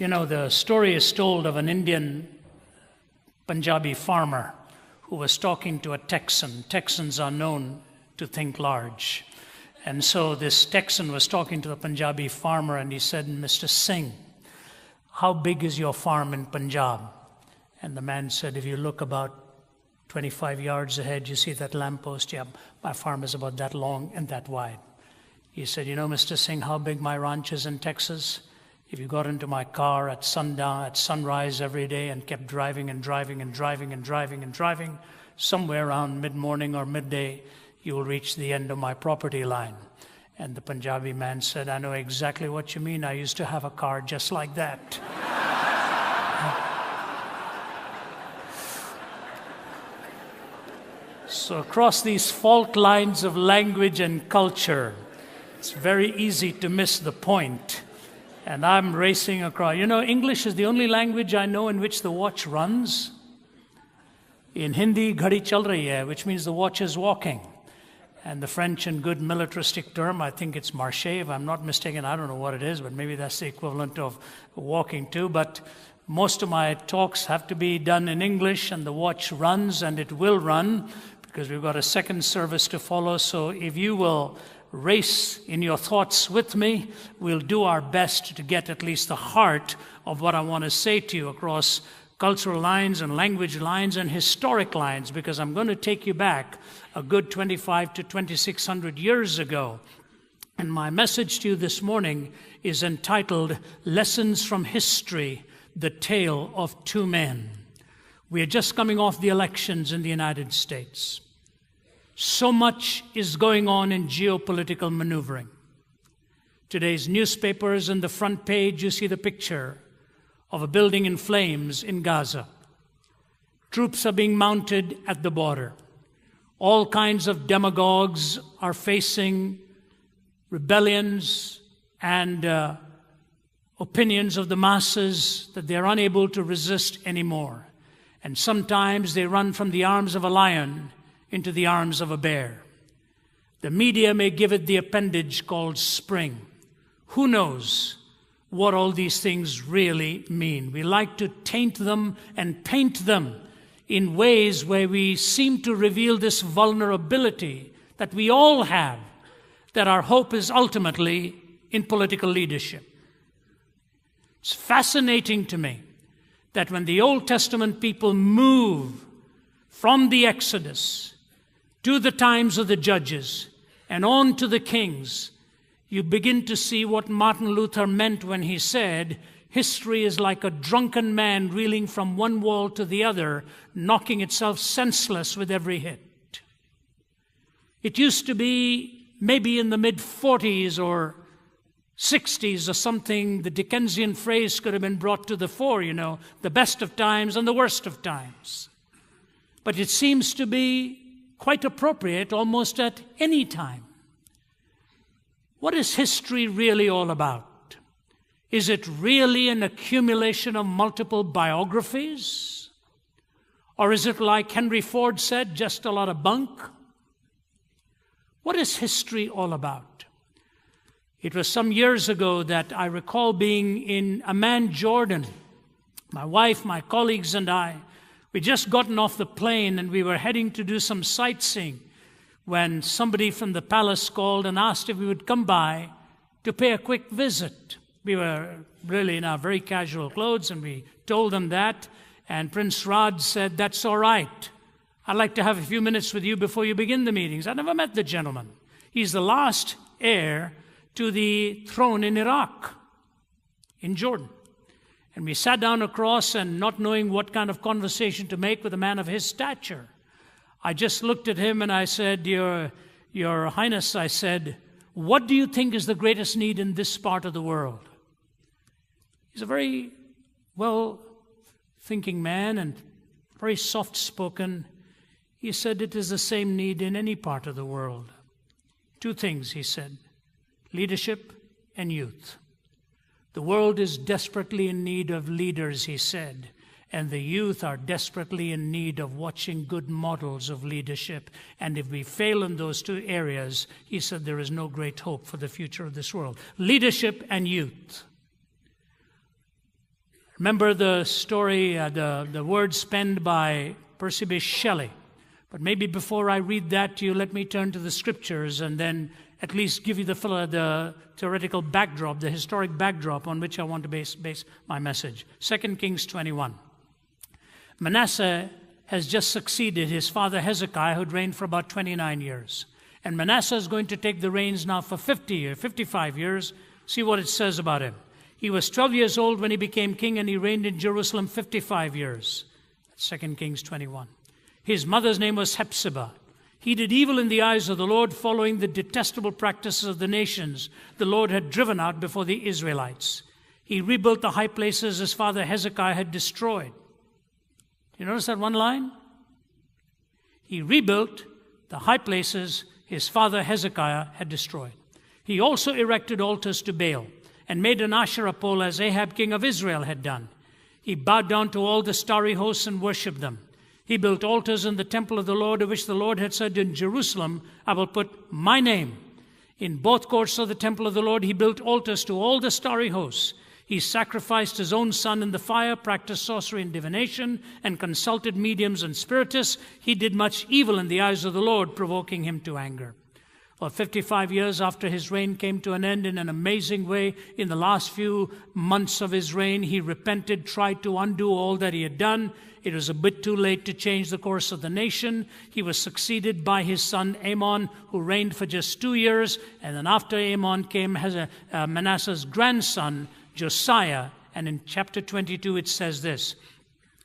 You know, the story is told of an Indian Punjabi farmer who was talking to a Texan. Texans are known to think large. And so this Texan was talking to the Punjabi farmer and he said, "Mr. Singh, how big is your farm in Punjab?" And the man said, "If you look about 25 yards ahead, you see that lamppost? Yeah, my farm is about that long and that wide." He said, "You know, Mr. Singh, how big my ranch is in Texas? If you got into my car at sundown, at sunrise every day and kept driving and driving and driving and driving and driving, somewhere around mid-morning or midday, you will reach the end of my property line." And the Punjabi man said, "I know exactly what you mean. I used to have a car just like that." So across these fault lines of language and culture, it's very easy to miss the point. And I'm racing across. You know, English is the only language I know in which the watch runs. In Hindi, ghadi chal rahi hai, which means the watch is walking. And the French and good militaristic term, I think it's marche, if I'm not mistaken. I don't know what it is, but maybe that's the equivalent of walking too. But most of my talks have to be done in English, and the watch runs, and it will run, because we've got a second service to follow. So if you will race in your thoughts with me, we'll do our best to get at least the heart of what I want to say to you across cultural lines and language lines and historic lines, because I'm going to take you back a good 25 to 2600 years ago. And my message to you this morning is entitled Lessons from History, the Tale of Two Men. We are just coming off the elections in the United States. So much is going on in geopolitical maneuvering. Today's newspapers, on the front page, you see the picture of a building in flames in Gaza. Troops are being mounted at the border. All kinds of demagogues are facing rebellions and opinions of the masses that they're unable to resist anymore. And sometimes they run from the arms of a lion into the arms of a bear. The media may give it the appendage called spring. Who knows what all these things really mean? We like to taint them and paint them in ways where we seem to reveal this vulnerability that we all have, that our hope is ultimately in political leadership. It's fascinating to me that when the Old Testament people move from the Exodus to the times of the judges and on to the kings, you begin to see what Martin Luther meant when he said, history is like a drunken man reeling from one wall to the other, knocking itself senseless with every hit. It used to be maybe in the mid-40s or 60s or something, the Dickensian phrase could have been brought to the fore, you know, the best of times and the worst of times. But it seems to be quite appropriate almost at any time. What is history really all about? Is it really an accumulation of multiple biographies? Or is it, like Henry Ford said, just a lot of bunk? What is history all about? It was some years ago that I recall being in Amman, Jordan. My wife, my colleagues, and I, we'd just gotten off the plane and we were heading to do some sightseeing when somebody from the palace called and asked if we would come by to pay a quick visit. We were really in our very casual clothes and we told them that. And Prince Raj said, "That's all right. I'd like to have a few minutes with you before you begin the meetings." I never met the gentleman. He's the last heir to the throne in Iraq, in Jordan. And we sat down across, and not knowing what kind of conversation to make with a man of his stature, I just looked at him and I said, Your Highness, I said, "What do you think is the greatest need in this part of the world?" He's a very well-thinking man and very soft-spoken. He said, "It is the same need in any part of the world. Two things," he said, "leadership and youth. The world is desperately in need of leaders," he said, "and the youth are desperately in need of watching good models of leadership. And if we fail in those two areas," he said, "there is no great hope for the future of this world." Leadership and youth. Remember the story, the words penned by Percy Bysshe Shelley. But maybe before I read that to you, let me turn to the scriptures and then at least give you the theoretical backdrop, the historic backdrop on which I want to base my message. 2 Kings 21. Manasseh has just succeeded his father Hezekiah, who had reigned for about 29 years. And Manasseh is going to take the reins now for 55 years. See what it says about him. He was 12 years old when he became king, and he reigned in Jerusalem 55 years. That's 2 Kings 21. His mother's name was Hephzibah. He did evil in the eyes of the Lord, following the detestable practices of the nations the Lord had driven out before the Israelites. He rebuilt the high places his father Hezekiah had destroyed. You notice that one line? He rebuilt the high places his father Hezekiah had destroyed. He also erected altars to Baal and made an Asherah pole as Ahab, king of Israel, had done. He bowed down to all the starry hosts and worshipped them. He built altars in the temple of the Lord, of which the Lord had said, in Jerusalem, I will put my name. In both courts of the temple of the Lord, he built altars to all the starry hosts. He sacrificed his own son in the fire, practiced sorcery and divination, and consulted mediums and spiritists. He did much evil in the eyes of the Lord, provoking him to anger. Well, 55 years after his reign came to an end in an amazing way, in the last few months of his reign, he repented, tried to undo all that he had done. It was a bit too late to change the course of the nation. He was succeeded by his son Amon, who reigned for just 2 years. And then after Amon came Manasseh's grandson, Josiah. And in chapter 22 it says this.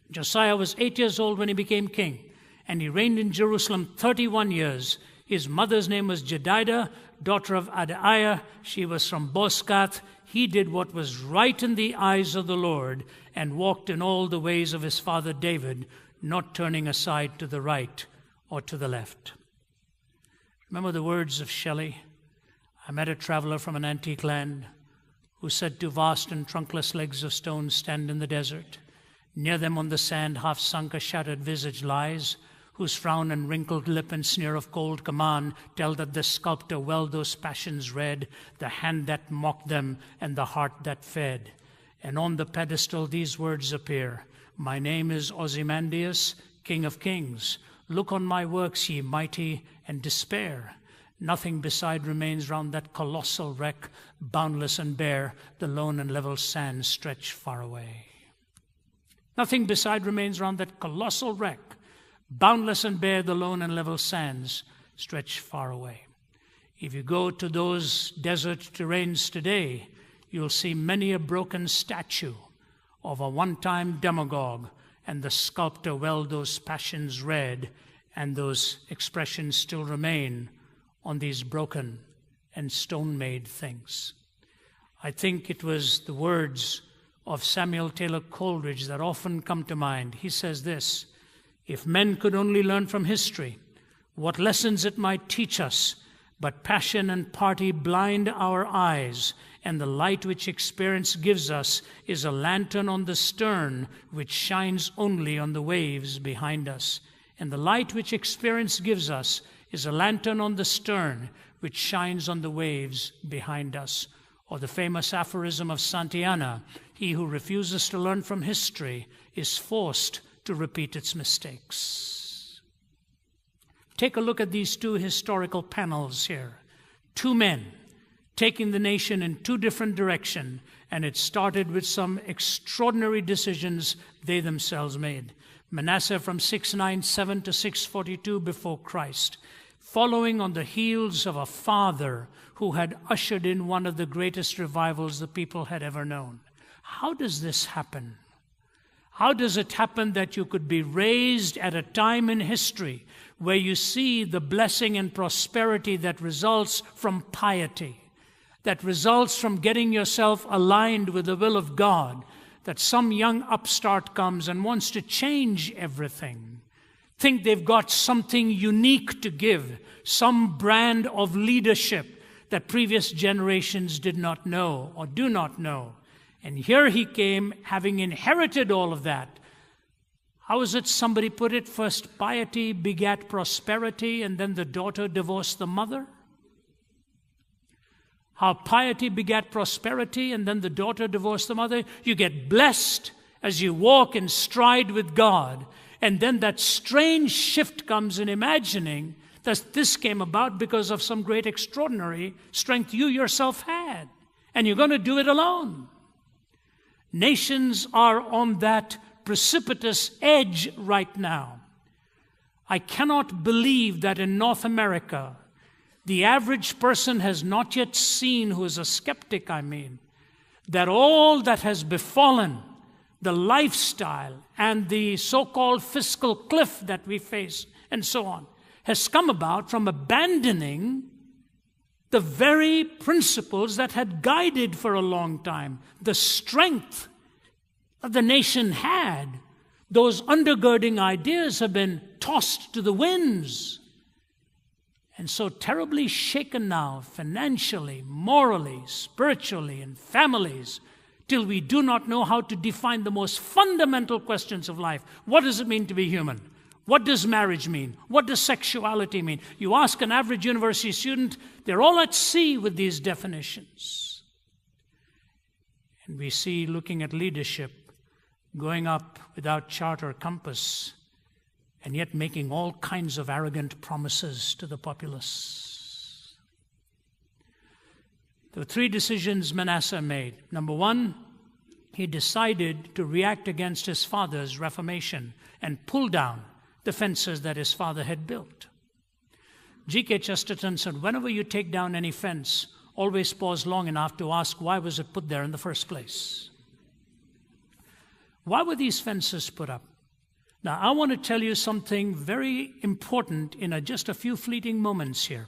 Josiah was 8 years old when he became king, and he reigned in Jerusalem 31 years. His mother's name was Jedidah, daughter of Adaiah. She was from Bozkath. He did what was right in the eyes of the Lord and walked in all the ways of his father David, not turning aside to the right or to the left. Remember the words of Shelley? I met a traveler from an antique land who said, to vast and trunkless legs of stone stand in the desert. Near them on the sand half sunk a shattered visage lies, whose frown and wrinkled lip and sneer of cold command tell that the sculptor well those passions read, the hand that mocked them and the heart that fed. And on the pedestal these words appear, my name is Ozymandias, King of Kings. Look on my works, ye mighty, and despair. Nothing beside remains round that colossal wreck, boundless and bare, the lone and level sands stretch far away. Nothing beside remains round that colossal wreck, boundless and bare, the lone and level sands stretch far away. If you go to those desert terrains today, you'll see many a broken statue of a one-time demagogue, and the sculptor well those passions read, and those expressions still remain on these broken and stone-made things. I think it was the words of Samuel Taylor Coleridge that often come to mind. He says this, if men could only learn from history what lessons it might teach us, but passion and party blind our eyes, and the light which experience gives us is a lantern on the stern which shines only on the waves behind us. And the light which experience gives us is a lantern on the stern which shines on the waves behind us. Or the famous aphorism of Santayana, he who refuses to learn from history is forced to repeat its mistakes. Take a look at these two historical panels here. Two men taking the nation in two different directions, and it started with some extraordinary decisions they themselves made. Manasseh from 697 to 642 before Christ, following on the heels of a father who had ushered in one of the greatest revivals the people had ever known. How does this happen? How does it happen that you could be raised at a time in history where you see the blessing and prosperity that results from piety, that results from getting yourself aligned with the will of God, that some young upstart comes and wants to change everything, think they've got something unique to give, some brand of leadership that previous generations did not know or do not know. And here he came, having inherited all of that. How is it somebody put it? First piety begat prosperity, and then the daughter divorced the mother? How piety begat prosperity, and then the daughter divorced the mother? You get blessed, as you walk in stride with God. And then that strange shift comes in imagining that this came about because of some great extraordinary strength you yourself had. And you're going to do it alone. Nations are on that precipitous edge right now. I cannot believe that in North America, the average person has not yet seen, who is a skeptic, that all that has befallen, the lifestyle and the so-called fiscal cliff that we face and so on, has come about from abandoning the very principles that had guided for a long time. The strength that the nation had, those undergirding ideas have been tossed to the winds. And so terribly shaken now, financially, morally, spiritually, in families, till we do not know how to define the most fundamental questions of life. What does it mean to be human? What does marriage mean? What does sexuality mean? You ask an average university student, they're all at sea with these definitions. And we see, looking at leadership, going up without chart or compass, and yet making all kinds of arrogant promises to the populace. There were 3 decisions Manasseh made. Number 1, he decided to react against his father's reformation and pull down the fences that his father had built. G.K. Chesterton said, whenever you take down any fence, always pause long enough to ask, why was it put there in the first place? Why were these fences put up? Now, I want to tell you something very important in just a few fleeting moments here.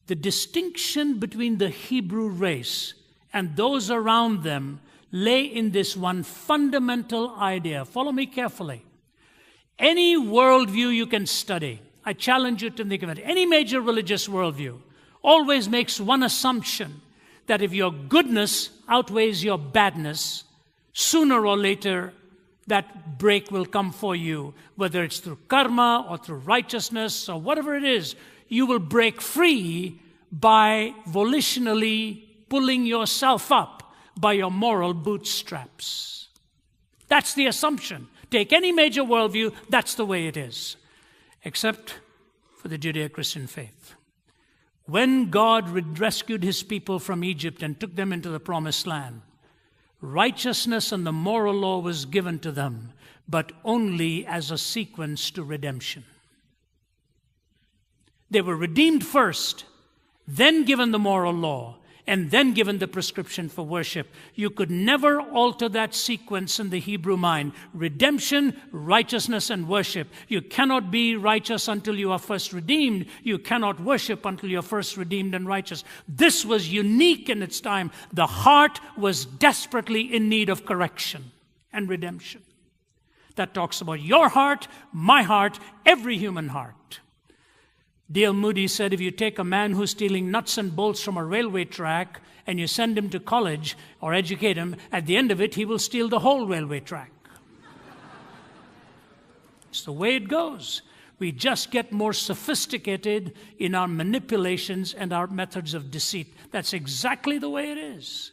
The distinction between the Hebrew race and those around them lay in this one fundamental idea. Follow me carefully. Any worldview you can study, I challenge you to think of it, any major religious worldview always makes one assumption, that if your goodness outweighs your badness, sooner or later that break will come for you, whether it's through karma or through righteousness or whatever it is. You will break free by volitionally pulling yourself up by your moral bootstraps. That's the assumption. Take any major worldview, that's the way it is, except for the Judeo-Christian faith. When God rescued his people from Egypt and took them into the promised land, righteousness and the moral law was given to them, but only as a sequence to redemption. They were redeemed first, then given the moral law, and then given the prescription for worship. You could never alter that sequence in the Hebrew mind. Redemption, righteousness, and worship. You cannot be righteous until you are first redeemed. You cannot worship until you are first redeemed and righteous. This was unique in its time. The heart was desperately in need of correction and redemption. That talks about your heart, my heart, every human heart. D.L. Moody said, if you take a man who's stealing nuts and bolts from a railway track and you send him to college or educate him, at the end of it, he will steal the whole railway track. It's the way it goes. We just get more sophisticated in our manipulations and our methods of deceit. That's exactly the way it is.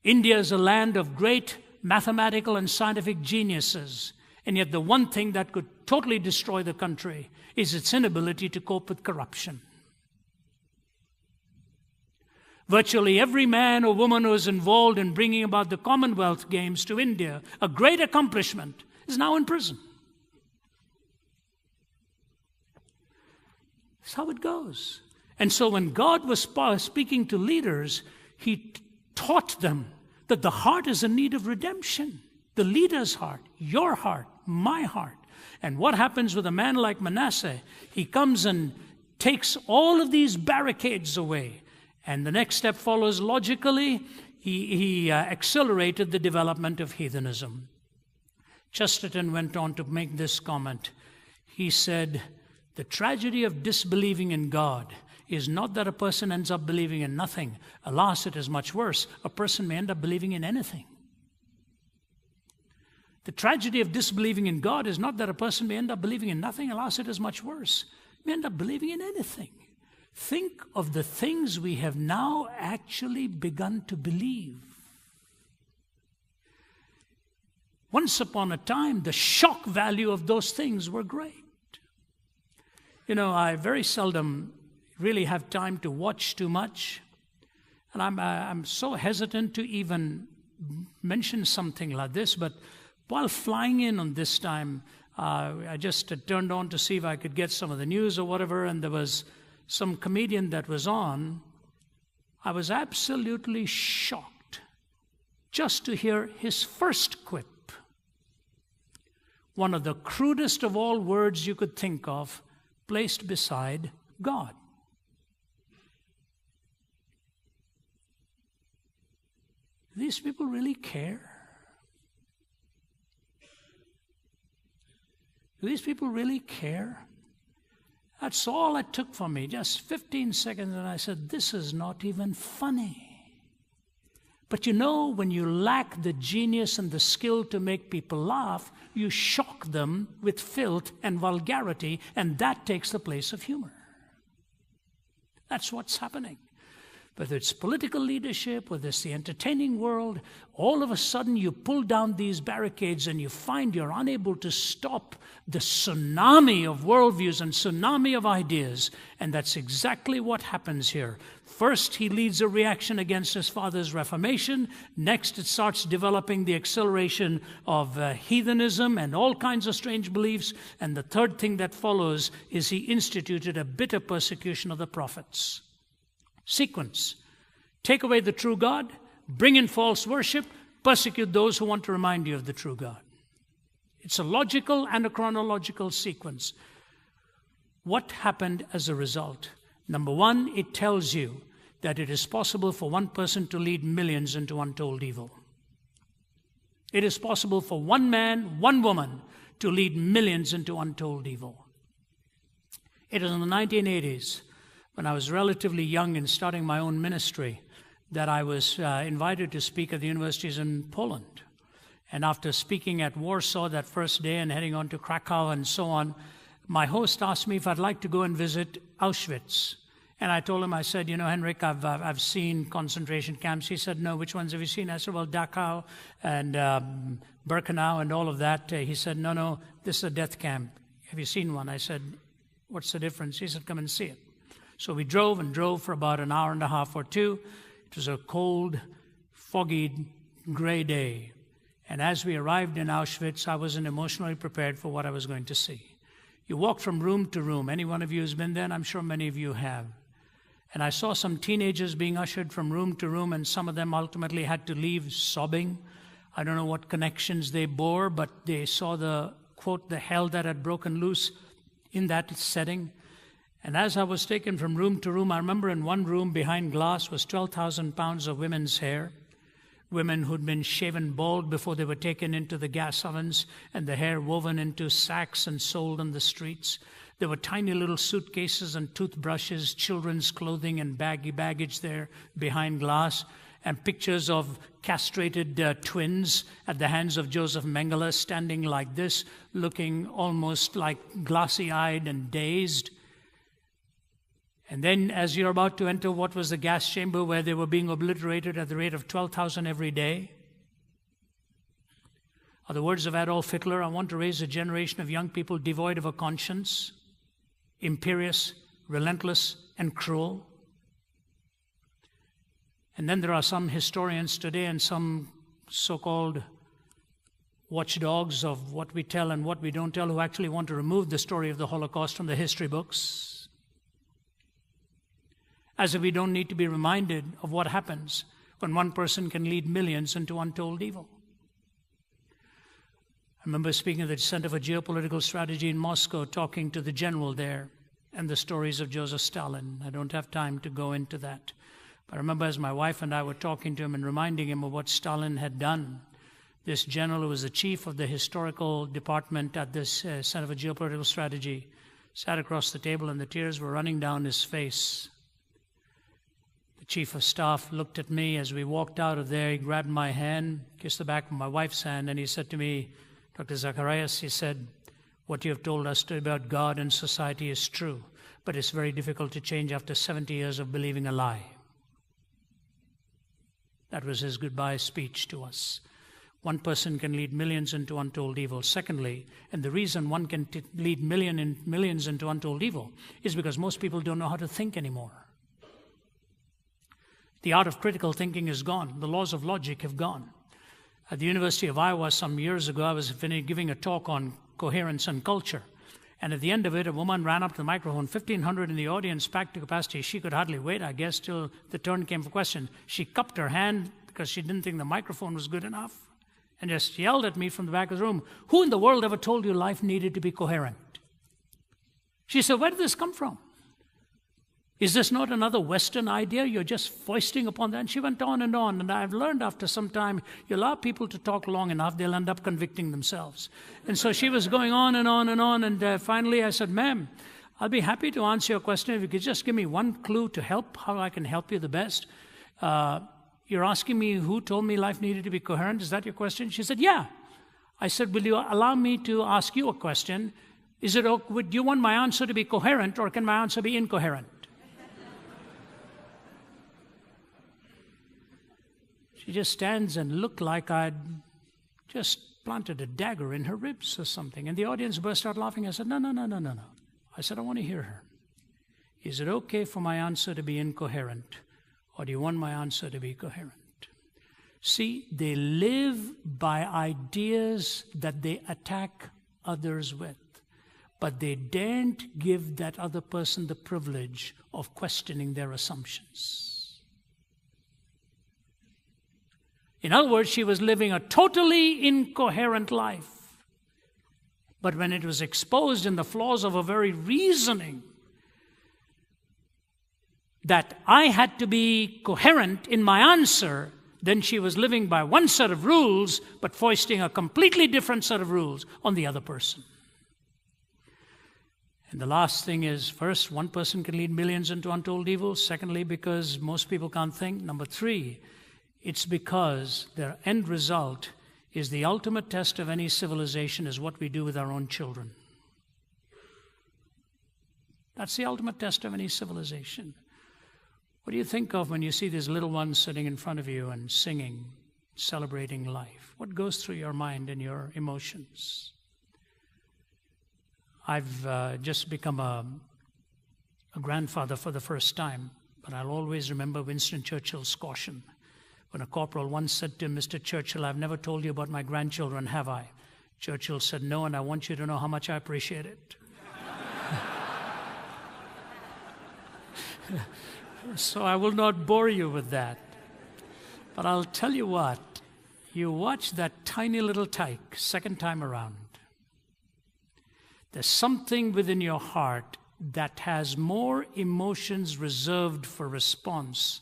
India is a land of great mathematical and scientific geniuses, and yet the one thing that could totally destroy the country is its inability to cope with corruption. Virtually every man or woman who is involved in bringing about the Commonwealth Games to India, a great accomplishment, is now in prison. That's how it goes. And so when God was speaking to leaders, he taught them that the heart is in need of redemption. The leader's heart, your heart, my heart. And what happens with a man like Manasseh? He comes and takes all of these barricades away. And the next step follows logically. He accelerated the development of heathenism. Chesterton went on to make this comment. He said, the tragedy of disbelieving in God is not that a person ends up believing in nothing. Alas, it is much worse. A person may end up believing in anything. The tragedy of disbelieving in God is not that a person may end up believing in nothing. Alas, it is much worse. May end up believing in anything. Think of the things we have now actually begun to believe. Once upon a time, the shock value of those things were great. You know, I very seldom really have time to watch too much. And I'm so hesitant to even mention something like this, but while flying in on this time, I just turned on to see if I could get some of the news or whatever, and there was some comedian that was on. I was absolutely shocked just to hear his first quip. One of the crudest of all words you could think of, placed beside God. Do these people really care? Do these people really care? That's all it took for me, just 15 seconds, and I said, this is not even funny. But you know, when you lack the genius and the skill to make people laugh, you shock them with filth and vulgarity, and that takes the place of humor. That's what's happening. Whether it's political leadership, whether it's the entertaining world, all of a sudden you pull down these barricades and you find you're unable to stop the tsunami of worldviews and tsunami of ideas. And that's exactly what happens here. First, he leads a reaction against his father's Reformation. Next, it starts developing the acceleration of heathenism and all kinds of strange beliefs. And the third thing that follows is he instituted a bitter persecution of the prophets. Sequence. Take away the true God, bring in false worship, persecute those who want to remind you of the true God. It's a logical and a chronological sequence. What happened as a result? Number one, it tells you that it is possible for one person to lead millions into untold evil. It is possible for one man, one woman to lead millions into untold evil. It is in the 1980s, when I was relatively young and starting my own ministry, that I was invited to speak at the universities in Poland. And after speaking at Warsaw that first day and heading on to Krakow and so on, my host asked me if I'd like to go and visit Auschwitz. And I told him, I said, you know, Henrik, I've seen concentration camps. He said, no, which ones have you seen? I said, well, Dachau and Birkenau and all of that. He said, no, this is a death camp. Have you seen one? I said, what's the difference? He said, come and see it. So we drove and drove for about an hour and a half or two. It was a cold, foggy, gray day. And as we arrived in Auschwitz, I wasn't emotionally prepared for what I was going to see. You walk from room to room. Any one of you has been there, and I'm sure many of you have. And I saw some teenagers being ushered from room to room, and some of them ultimately had to leave sobbing. I don't know what connections they bore, but they saw the, quote, the hell that had broken loose in that setting. And as I was taken from room to room, I remember in one room behind glass was 12,000 pounds of women's hair. Women who'd been shaven bald before they were taken into the gas ovens, and the hair woven into sacks and sold on the streets. There were tiny little suitcases and toothbrushes, children's clothing and baggy baggage there behind glass, and pictures of castrated twins at the hands of Joseph Mengele standing like this, looking almost like glassy-eyed and dazed. And then as you're about to enter what was the gas chamber where they were being obliterated at the rate of 12,000 every day, are the words of Adolf Hitler, I want to raise a generation of young people devoid of a conscience, imperious, relentless, and cruel. And then there are some historians today and some so-called watchdogs of what we tell and what we don't tell who actually want to remove the story of the Holocaust from the history books, as if we don't need to be reminded of what happens when one person can lead millions into untold evil. I remember speaking at the Center for Geopolitical Strategy in Moscow, talking to the general there, and the stories of Joseph Stalin. I don't have time to go into that. But I remember as my wife and I were talking to him and reminding him of what Stalin had done, this general who was the chief of the historical department at this Center for Geopolitical Strategy sat across the table and the tears were running down his face. The chief of staff looked at me as we walked out of there. He grabbed my hand, kissed the back of my wife's hand, and he said to me, Dr. Zacharias, he said, what you have told us about God and society is true, but it's very difficult to change after 70 years of believing a lie. That was his goodbye speech to us. one person can lead millions into untold evil. Secondly, and the reason one can lead millions into untold evil is because most people don't know how to think anymore. The art of critical thinking is gone. The laws of logic have gone. At the University of Iowa some years ago, I was giving a talk on coherence and culture. And at the end of it, a woman ran up to the microphone, 1,500 in the audience, packed to capacity. She could hardly wait, I guess, till the turn came for questions. She cupped her hand because she didn't think the microphone was good enough and just yelled at me from the back of the room, "Who in the world ever told you life needed to be coherent?" She said, "Where did this come from? Is this not another Western idea you're just foisting upon that?" And she went on, and I've learned after some time, you allow people to talk long enough, they'll end up convicting themselves. And so she was going on, and finally I said, "Ma'am, I'll be happy to answer your question if you could just give me one clue to help, how I can help you the best. You're asking me who told me life needed to be coherent, is that your question?" She said, "Yeah." I said, "Will you allow me to ask you a question? Do you want my answer to be coherent, or can my answer be incoherent?" She just stands and looked like I'd just planted a dagger in her ribs or something. And the audience burst out laughing. I said, No. I said, I want to hear her. Is it okay for my answer to be incoherent, or do you want my answer to be coherent? See, they live by ideas that they attack others with, but they daren't give that other person the privilege of questioning their assumptions. In other words, she was living a totally incoherent life. But when it was exposed in the flaws of her very reasoning, that I had to be coherent in my answer, then she was living by one set of rules, but foisting a completely different set of rules on the other person. And the last thing is, first, one person can lead millions into untold evil. Secondly, because most people can't think. Number three, it's because their end result is the ultimate test of any civilization is what we do with our own children. That's the ultimate test of any civilization. What do you think of when you see these little ones sitting in front of you and singing, celebrating life? What goes through your mind and your emotions? I've just become a grandfather for the first time, but I'll always remember Winston Churchill's caution. When a corporal once said to him, "Mr. Churchill, I've never told you about my grandchildren, have I?" Churchill said, "No, and I want you to know how much I appreciate it." So I will not bore you with that. But I'll tell you what, you watch that tiny little tyke second time around. There's something within your heart that has more emotions reserved for response,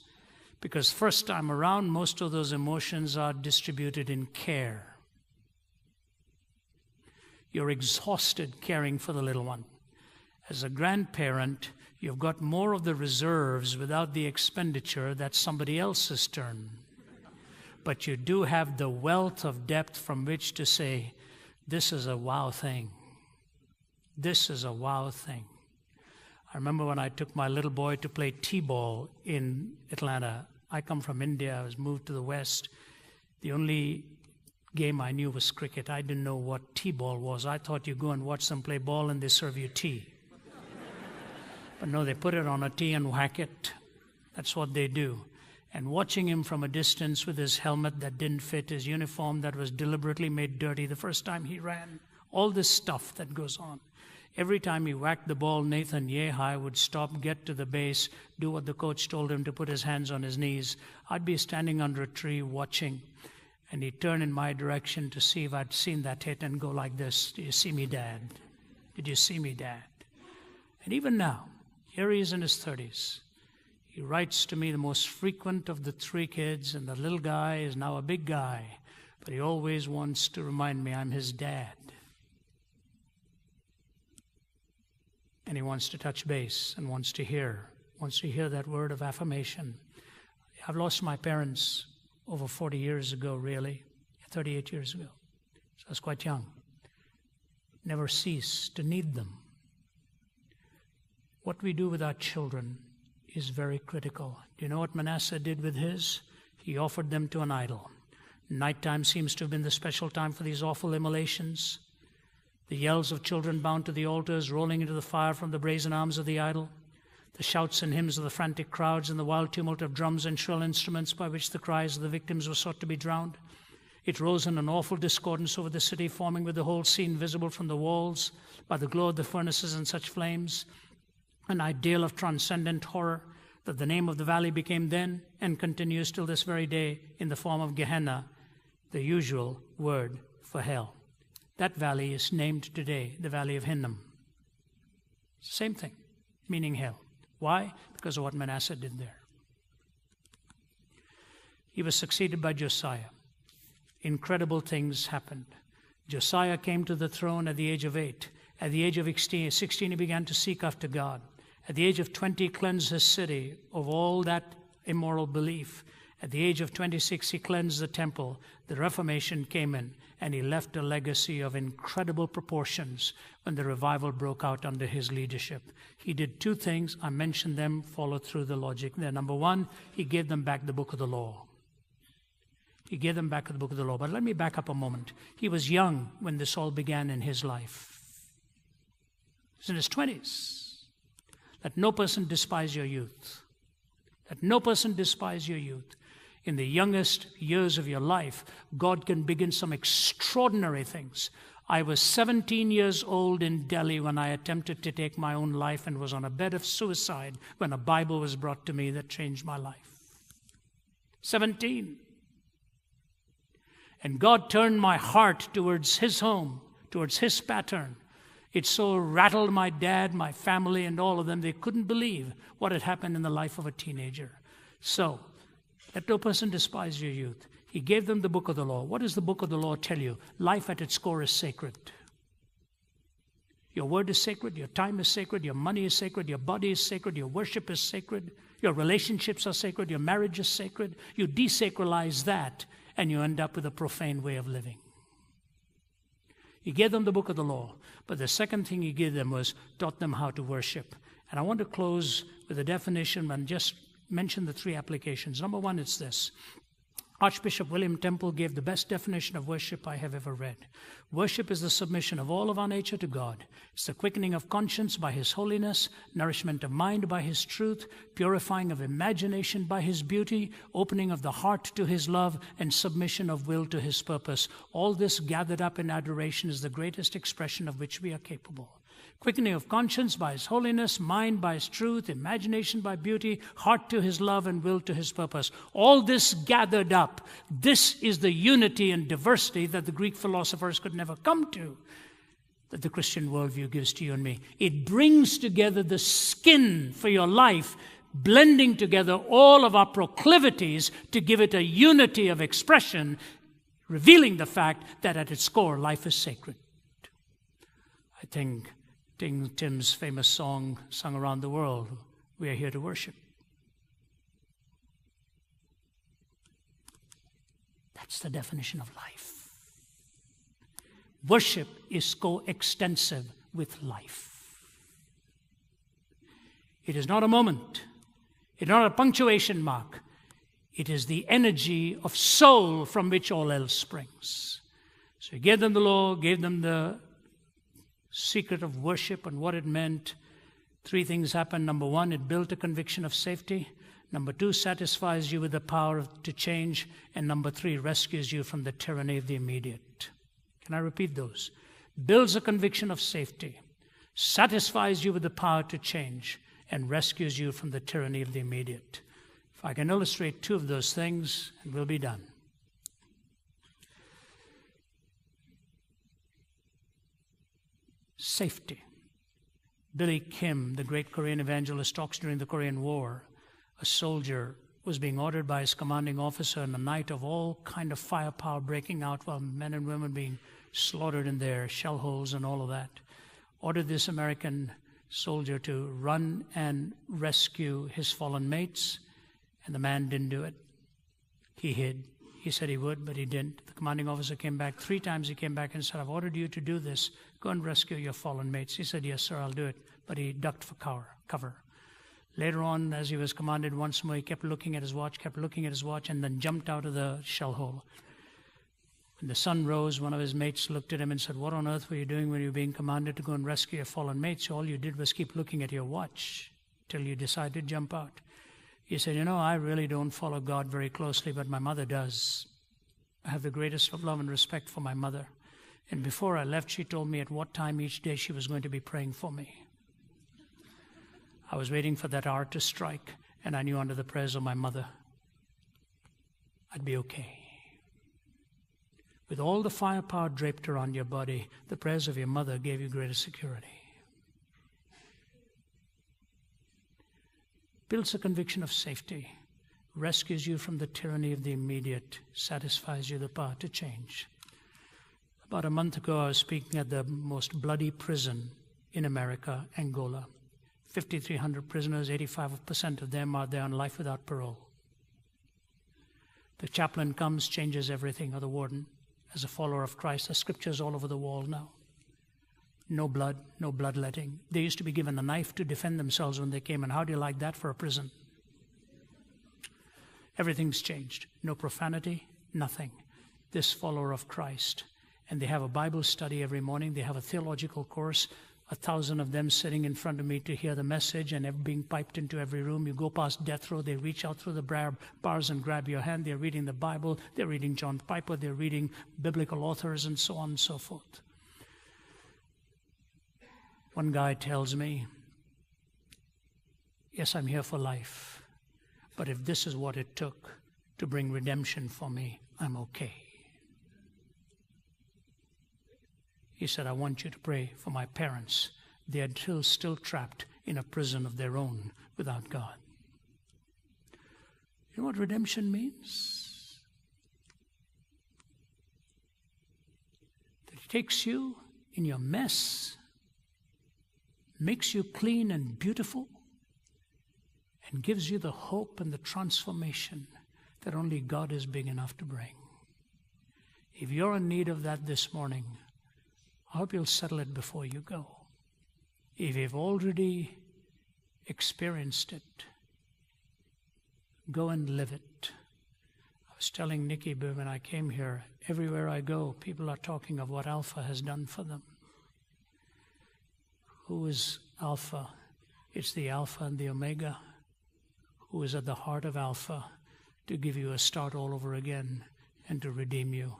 because first time around, most of those emotions are distributed in care. You're exhausted caring for the little one. As a grandparent, you've got more of the reserves without the expenditure. That's somebody else's turn. But you do have the wealth of depth from which to say, this is a wow thing. This is a wow thing. I remember when I took my little boy to play T-ball in Atlanta. I come from India. I was moved to the West. The only game I knew was cricket. I didn't know what T-ball was. I thought you go and watch them play ball and they serve you tea. But no, they put it on a tee and whack it. That's what they do. And watching him from a distance with his helmet that didn't fit, his uniform that was deliberately made dirty the first time he ran, all this stuff that goes on. Every time he whacked the ball, Nathan Yehai would stop, get to the base, do what the coach told him to, put his hands on his knees. I'd be standing under a tree watching, and he'd turn in my direction to see if I'd seen that hit and go like this. "Do you see me, Dad? Did you see me, Dad?" And even now, here he is in his 30s. He writes to me, the most frequent of the three kids, and the little guy is now a big guy, but he always wants to remind me I'm his dad. And he wants to touch base and wants to hear that word of affirmation. I've lost my parents over 40 years ago, really, 38 years ago. So I was quite young. Never cease to need them. What we do with our children is very critical. Do you know what Manasseh did with his? He offered them to an idol. Nighttime seems to have been the special time for these awful immolations. The yells of children bound to the altars, rolling into the fire from the brazen arms of the idol. The shouts and hymns of the frantic crowds and the wild tumult of drums and shrill instruments by which the cries of the victims were sought to be drowned. It rose in an awful discordance over the city, forming with the whole scene visible from the walls by the glow of the furnaces and such flames, an ideal of transcendent horror that the name of the valley became then and continues till this very day in the form of Gehenna, the usual word for hell. That valley is named today the Valley of Hinnom. Same thing, meaning hell. Why? Because of what Manasseh did there. He was succeeded by Josiah. Incredible things happened. Josiah came to the throne at the age of 8. At the age of 16, he began to seek after God. At the age of 20, cleansed his city of all that immoral belief. At the age of 26, he cleansed the temple. The Reformation came in, and he left a legacy of incredible proportions when the revival broke out under his leadership. He did two things. I mentioned them, followed through the logic there. Number one, he gave them back the book of the law. He gave them back the book of the law. But let me back up a moment. He was young when this all began in his life. He was in his 20s. Let no person despise your youth. Let no person despise your youth. In the youngest years of your life, God can begin some extraordinary things. I was 17 years old in Delhi when I attempted to take my own life and was on a bed of suicide when a Bible was brought to me that changed my life. 17. And God turned my heart towards His home, towards His pattern. It so rattled my dad, my family, and all of them. They couldn't believe what had happened in the life of a teenager. So, let no person despise your youth. He gave them the book of the law. What does the book of the law tell you? Life at its core is sacred. Your word is sacred. Your time is sacred. Your money is sacred. Your body is sacred. Your worship is sacred. Your relationships are sacred. Your marriage is sacred. You desacralize that, and you end up with a profane way of living. He gave them the book of the law. But the second thing he gave them was taught them how to worship. And I want to close with a definition and just mention the three applications. Number one, it's this. Archbishop William Temple gave the best definition of worship I have ever read. Worship is the submission of all of our nature to God. It's the quickening of conscience by His holiness, nourishment of mind by His truth, purifying of imagination by His beauty, opening of the heart to His love, and submission of will to His purpose. All this gathered up in adoration is the greatest expression of which we are capable. Quickening of conscience by His holiness, mind by His truth, imagination by beauty, heart to His love, and will to His purpose. All this gathered up. This is the unity and diversity that the Greek philosophers could never come to, that the Christian worldview gives to you and me. It brings together the skin for your life, blending together all of our proclivities to give it a unity of expression, revealing the fact that at its core, life is sacred. I think Tim's famous song sung around the world, we are here to worship. That's the definition of life. Worship is coextensive with life. It is not a moment. It is not a punctuation mark. It is the energy of soul from which all else springs. So he gave them the law, gave them the secret of worship and what it meant. Three things happened. Number one, it built a conviction of safety. Number two, satisfies you with the power to change. And number three, rescues you from the tyranny of the immediate. Can I repeat those? Builds a conviction of safety, satisfies you with the power to change, and rescues you from the tyranny of the immediate. If I can illustrate two of those things, and we'll be done. Safety. Billy Kim, the great Korean evangelist, talks during the Korean War. A soldier was being ordered by his commanding officer in a night of all kind of firepower breaking out while men and women being slaughtered in their shell holes and all of that. Ordered this American soldier to run and rescue his fallen mates, and the man didn't do it. He hid. He said he would, but he didn't. The commanding officer came back. 3 times he came back and said, I've ordered you to do this. Go and rescue your fallen mates. He said, yes, sir, I'll do it. But he ducked for cover. Later on, as he was commanded once more, he kept looking at his watch, and then jumped out of the shell hole. When the sun rose, one of his mates looked at him and said, "What on earth were you doing when you were being commanded to go and rescue your fallen mates? All you did was keep looking at your watch till you decided to jump out." He said, "I really don't follow God very closely, but my mother does. I have the greatest love and respect for my mother. And before I left, she told me at what time each day she was going to be praying for me. I was waiting for that hour to strike, and I knew under the prayers of my mother, I'd be okay." With all the firepower draped around your body, the prayers of your mother gave you greater security. Builds a conviction of safety, rescues you from the tyranny of the immediate, satisfies you the power to change. About a month ago, I was speaking at the most bloody prison in America, Angola. 5,300 prisoners, 85% of them are there on life without parole. The chaplain comes, changes everything, or the warden. As a follower of Christ, the scriptures all over the wall now. No blood, no bloodletting. They used to be given a knife to defend themselves when they came, and how do you like that for a prison? Everything's changed. No profanity, nothing. This follower of Christ. And they have a Bible study every morning. They have a theological course. 1,000 of them sitting in front of me to hear the message and being piped into every room. You go past death row, they reach out through the bars and grab your hand. They're reading the Bible. They're reading John Piper. They're reading biblical authors and so on and so forth. One guy tells me, "Yes, I'm here for life, but if this is what it took to bring redemption for me, I'm okay." He said, "I want you to pray for my parents. They are still trapped in a prison of their own without God." You know what redemption means? That it takes you in your mess, makes you clean and beautiful, and gives you the hope and the transformation that only God is big enough to bring. If you're in need of that this morning, I hope you'll settle it before you go. If you've already experienced it, go and live it. I was telling Nikki when I came here, everywhere I go, people are talking of what Alpha has done for them. Who is Alpha? It's the Alpha and the Omega. Who is at the heart of Alpha to give you a start all over again and to redeem you.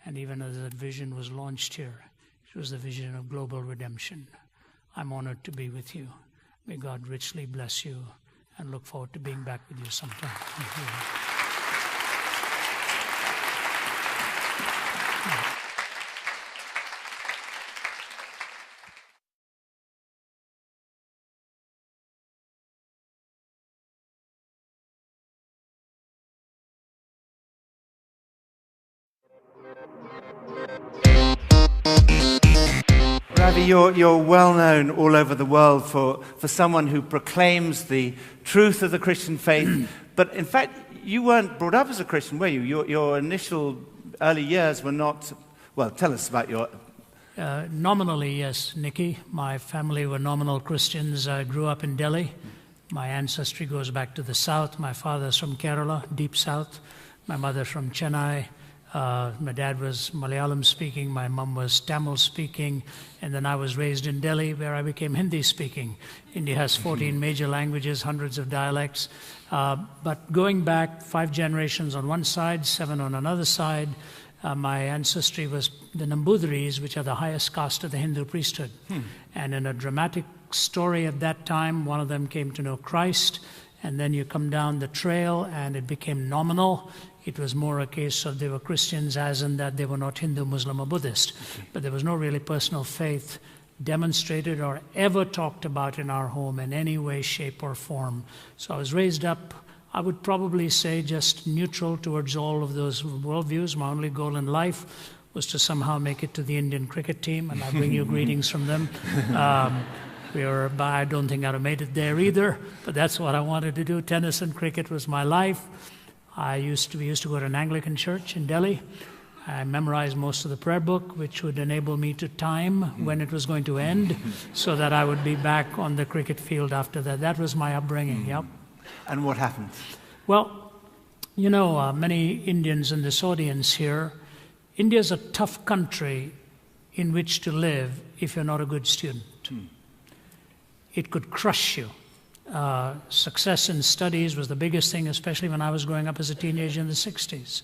And even as that vision was launched here, it was the vision of global redemption. I'm honored to be with you. May God richly bless you, and look forward to being back with you sometime. Thank you. Ravi, you're well known all over the world for someone who proclaims the truth of the Christian faith. But in fact, you weren't brought up as a Christian, were you? Your initial early years were not. Well, tell us about your. Nominally, yes, Nikki. My family were nominal Christians. I grew up in Delhi. My ancestry goes back to the south. My father's from Kerala, deep south. My mother from Chennai. My dad was Malayalam speaking, my mom was Tamil speaking, and then I was raised in Delhi where I became Hindi speaking. India has 14 major languages, hundreds of dialects. But going back 5 generations on one side, 7 on another side, my ancestry was the Nambudhiris, which are the highest caste of the Hindu priesthood. And in a dramatic story at that time, one of them came to know Christ, and then you come down the trail and it became nominal. It was more a case of they were Christians, as in that they were not Hindu, Muslim, or Buddhist. Okay. But there was no really personal faith demonstrated or ever talked about in our home in any way, shape, or form. So I was raised up, I would probably say, just neutral towards all of those worldviews. My only goal in life was to somehow make it to the Indian cricket team, and I bring you greetings from them. I don't think I'd have made it there either, but that's what I wanted to do. Tennis and cricket was my life. We used to go to an Anglican church in Delhi. I memorized most of the prayer book, which would enable me to time when it was going to end, so that I would be back on the cricket field after that. That was my upbringing, yep. And what happened? Well, many Indians in this audience here, India is a tough country in which to live if you're not a good student. It could crush you. Success in studies was the biggest thing, especially when I was growing up as a teenager in the 60s.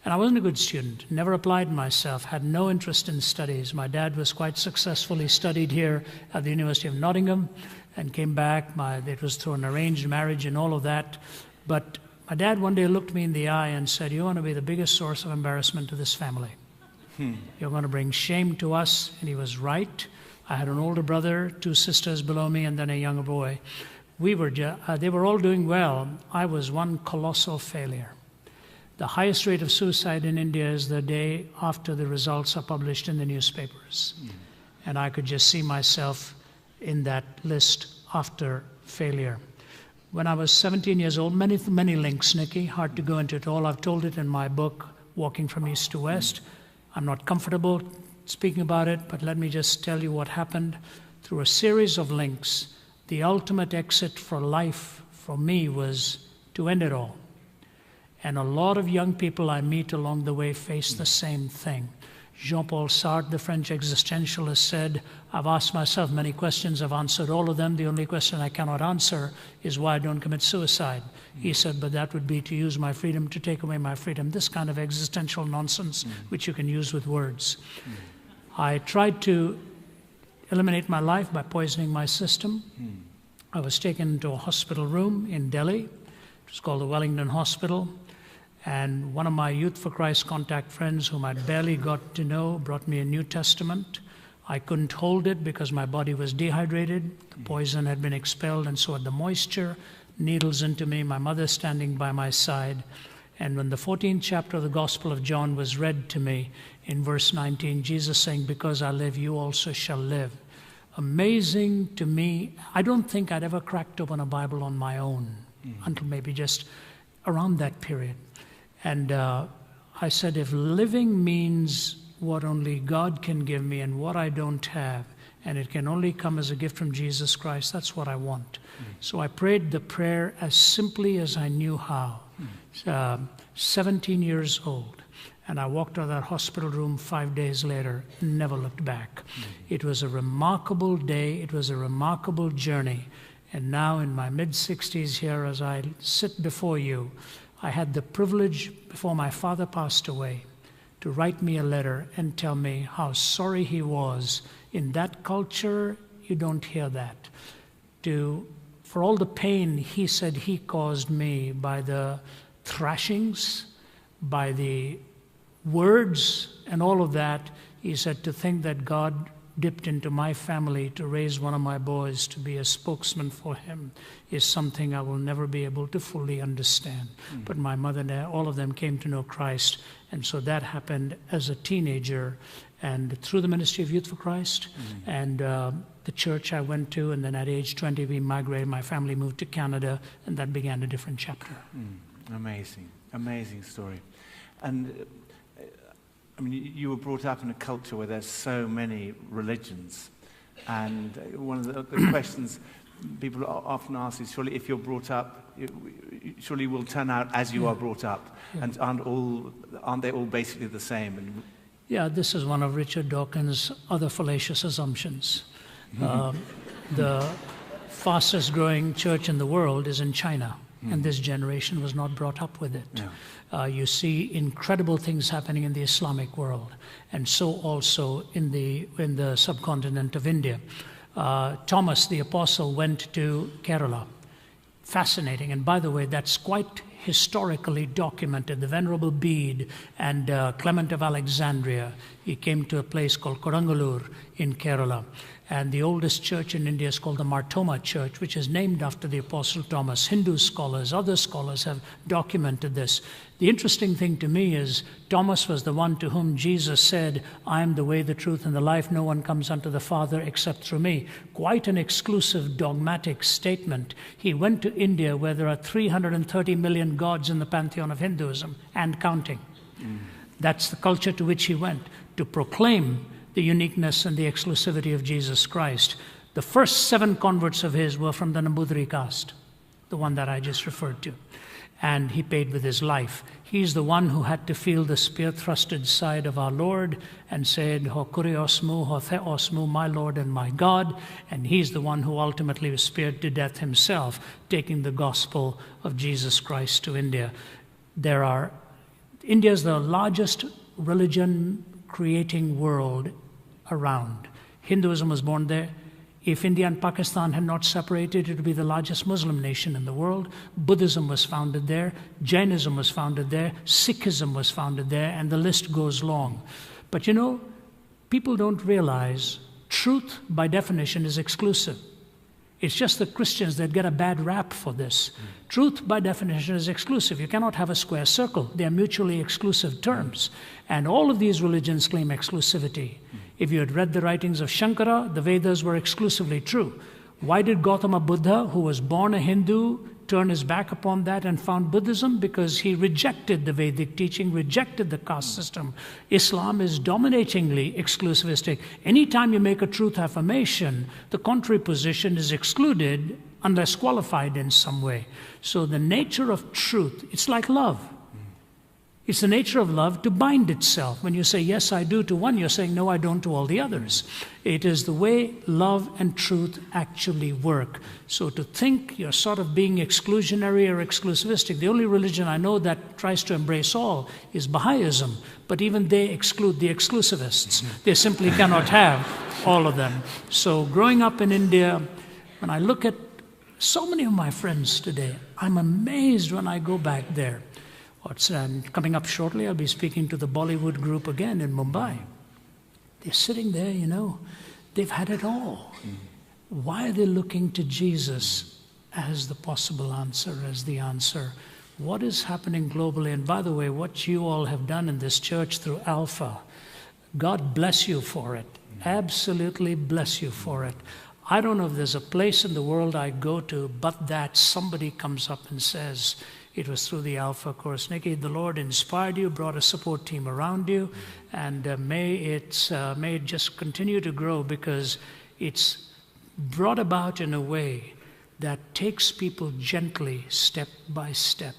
And I wasn't a good student, never applied myself, had no interest in studies. My dad was quite successful. He studied here at the University of Nottingham and came back. It was through an arranged marriage and all of that. But my dad one day looked me in the eye and said, "You want to be the biggest source of embarrassment to this family. You're going to bring shame to us." And he was right. I had an older brother, 2 sisters below me, and then a younger boy. They were all doing well. I was one colossal failure. The highest rate of suicide in India is the day after the results are published in the newspapers. And I could just see myself in that list after failure. When I was 17 years old, many links, Nicky, hard to go into it all. I've told it in my book, Walking from East to West. I'm not comfortable speaking about it, but let me just tell you what happened. Through a series of links, the ultimate exit for life for me was to end it all. And a lot of young people I meet along the way face the same thing. Jean-Paul Sartre, the French existentialist, said, "I've asked myself many questions, I've answered all of them. The only question I cannot answer is why I don't commit suicide." He said, "But that would be to use my freedom to take away my freedom." This kind of existential nonsense, which you can use with words. I tried to eliminate my life by poisoning my system. I was taken into a hospital room in Delhi. It was called the Wellington Hospital. And one of my Youth for Christ contact friends, whom I'd barely got to know, brought me a New Testament. I couldn't hold it because my body was dehydrated. The poison had been expelled, and so had the moisture. Needles into me, my mother standing by my side. And when the 14th chapter of the Gospel of John was read to me, in verse 19, Jesus saying, "Because I live, you also shall live." Amazing to me. I don't think I'd ever cracked open a Bible on my own until maybe just around that period. And I said, if living means what only God can give me and what I don't have, and it can only come as a gift from Jesus Christ, that's what I want. So I prayed the prayer as simply as I knew how. 17 years old. And I walked out of that hospital room 5 days later, never looked back. It was a remarkable day. It was a remarkable journey. And now in my mid-60s here, as I sit before you, I had the privilege, before my father passed away, to write me a letter and tell me how sorry he was. In that culture, you don't hear that. For all the pain he said he caused me by the thrashings, by the words and all of that, he said, to think that God dipped into my family to raise one of my boys to be a spokesman for him is something I will never be able to fully understand. But my mother and all of them came to know Christ, and so that happened as a teenager and through the Ministry of Youth for Christ and the church I went to, and then at age 20 we migrated, my family moved to Canada, and that began a different chapter. Amazing, amazing story. And I mean, you were brought up in a culture where there's so many religions, and one of the questions people often ask is, surely if you're brought up, surely you will turn out as you are brought up, and aren't they all basically the same? And yeah, this is one of Richard Dawkins' other fallacious assumptions. The fastest growing church in the world is in China, and this generation was not brought up with it. You see incredible things happening in the Islamic world, and so also in the subcontinent of India. Thomas the Apostle went to Kerala. Fascinating, and by the way, that's quite historically documented. The Venerable Bede and Clement of Alexandria, he came to a place called Korangalur in Kerala. And the oldest church in India is called the Martoma Church, which is named after the Apostle Thomas. Hindu scholars, other scholars have documented this. The interesting thing to me is Thomas was the one to whom Jesus said, "I am the way, the truth, and the life. No one comes unto the Father except through me." Quite an exclusive dogmatic statement. He went to India where there are 330 million gods in the pantheon of Hinduism and counting. That's the culture to which he went, to proclaim the uniqueness and the exclusivity of Jesus Christ. The first 7 converts of his were from the Nambudiri caste, the one that I just referred to. and he paid with his life. He's the one who had to feel the spear-thrusted side of our Lord and said, Ho kurios mu, ho theos mu, my Lord and my God. And he's the one who ultimately was speared to death himself, taking the gospel of Jesus Christ to India. India is the largest religion-creating world around. Hinduism was born there. If India and Pakistan had not separated, it would be the largest Muslim nation in the world. Buddhism was founded there. Jainism was founded there. Sikhism was founded there, and the list goes long. But you know, people don't realize truth, by definition, is exclusive. It's just the Christians that get a bad rap for this. Truth, by definition, is exclusive. You cannot have a square circle. They are mutually exclusive terms. And all of these religions claim exclusivity. If you had read the writings of Shankara, the Vedas were exclusively true. Why did Gautama Buddha, who was born a Hindu, turn his back upon that and found Buddhism? Because he rejected the Vedic teaching, rejected the caste system. Islam is dominatingly exclusivistic. Anytime you make a truth affirmation, the contrary position is excluded unless qualified in some way. So the nature of truth, it's like love. It's the nature of love to bind itself. When you say, yes, I do to one, you're saying, no, I don't to all the others. It is the way love and truth actually work. So to think you're sort of being exclusionary or exclusivistic, the only religion I know that tries to embrace all is Baha'ism. But even they exclude the exclusivists. They simply cannot have all of them. So growing up in India, when I look at so many of my friends today, I'm amazed when I go back there. Coming up shortly, I'll be speaking to the Bollywood group again in Mumbai. They're sitting there, you know, they've had it all. Why are they looking to Jesus as the possible answer, as the answer? What is happening globally? And by the way, what you all have done in this church through Alpha, God bless you for it. Absolutely bless you for it. I don't know if there's a place in the world I go to, but that somebody comes up and says, it was through the Alpha course. Nikki, the Lord inspired you, brought a support team around you, and may it just continue to grow, because it's brought about in a way that takes people gently, step by step.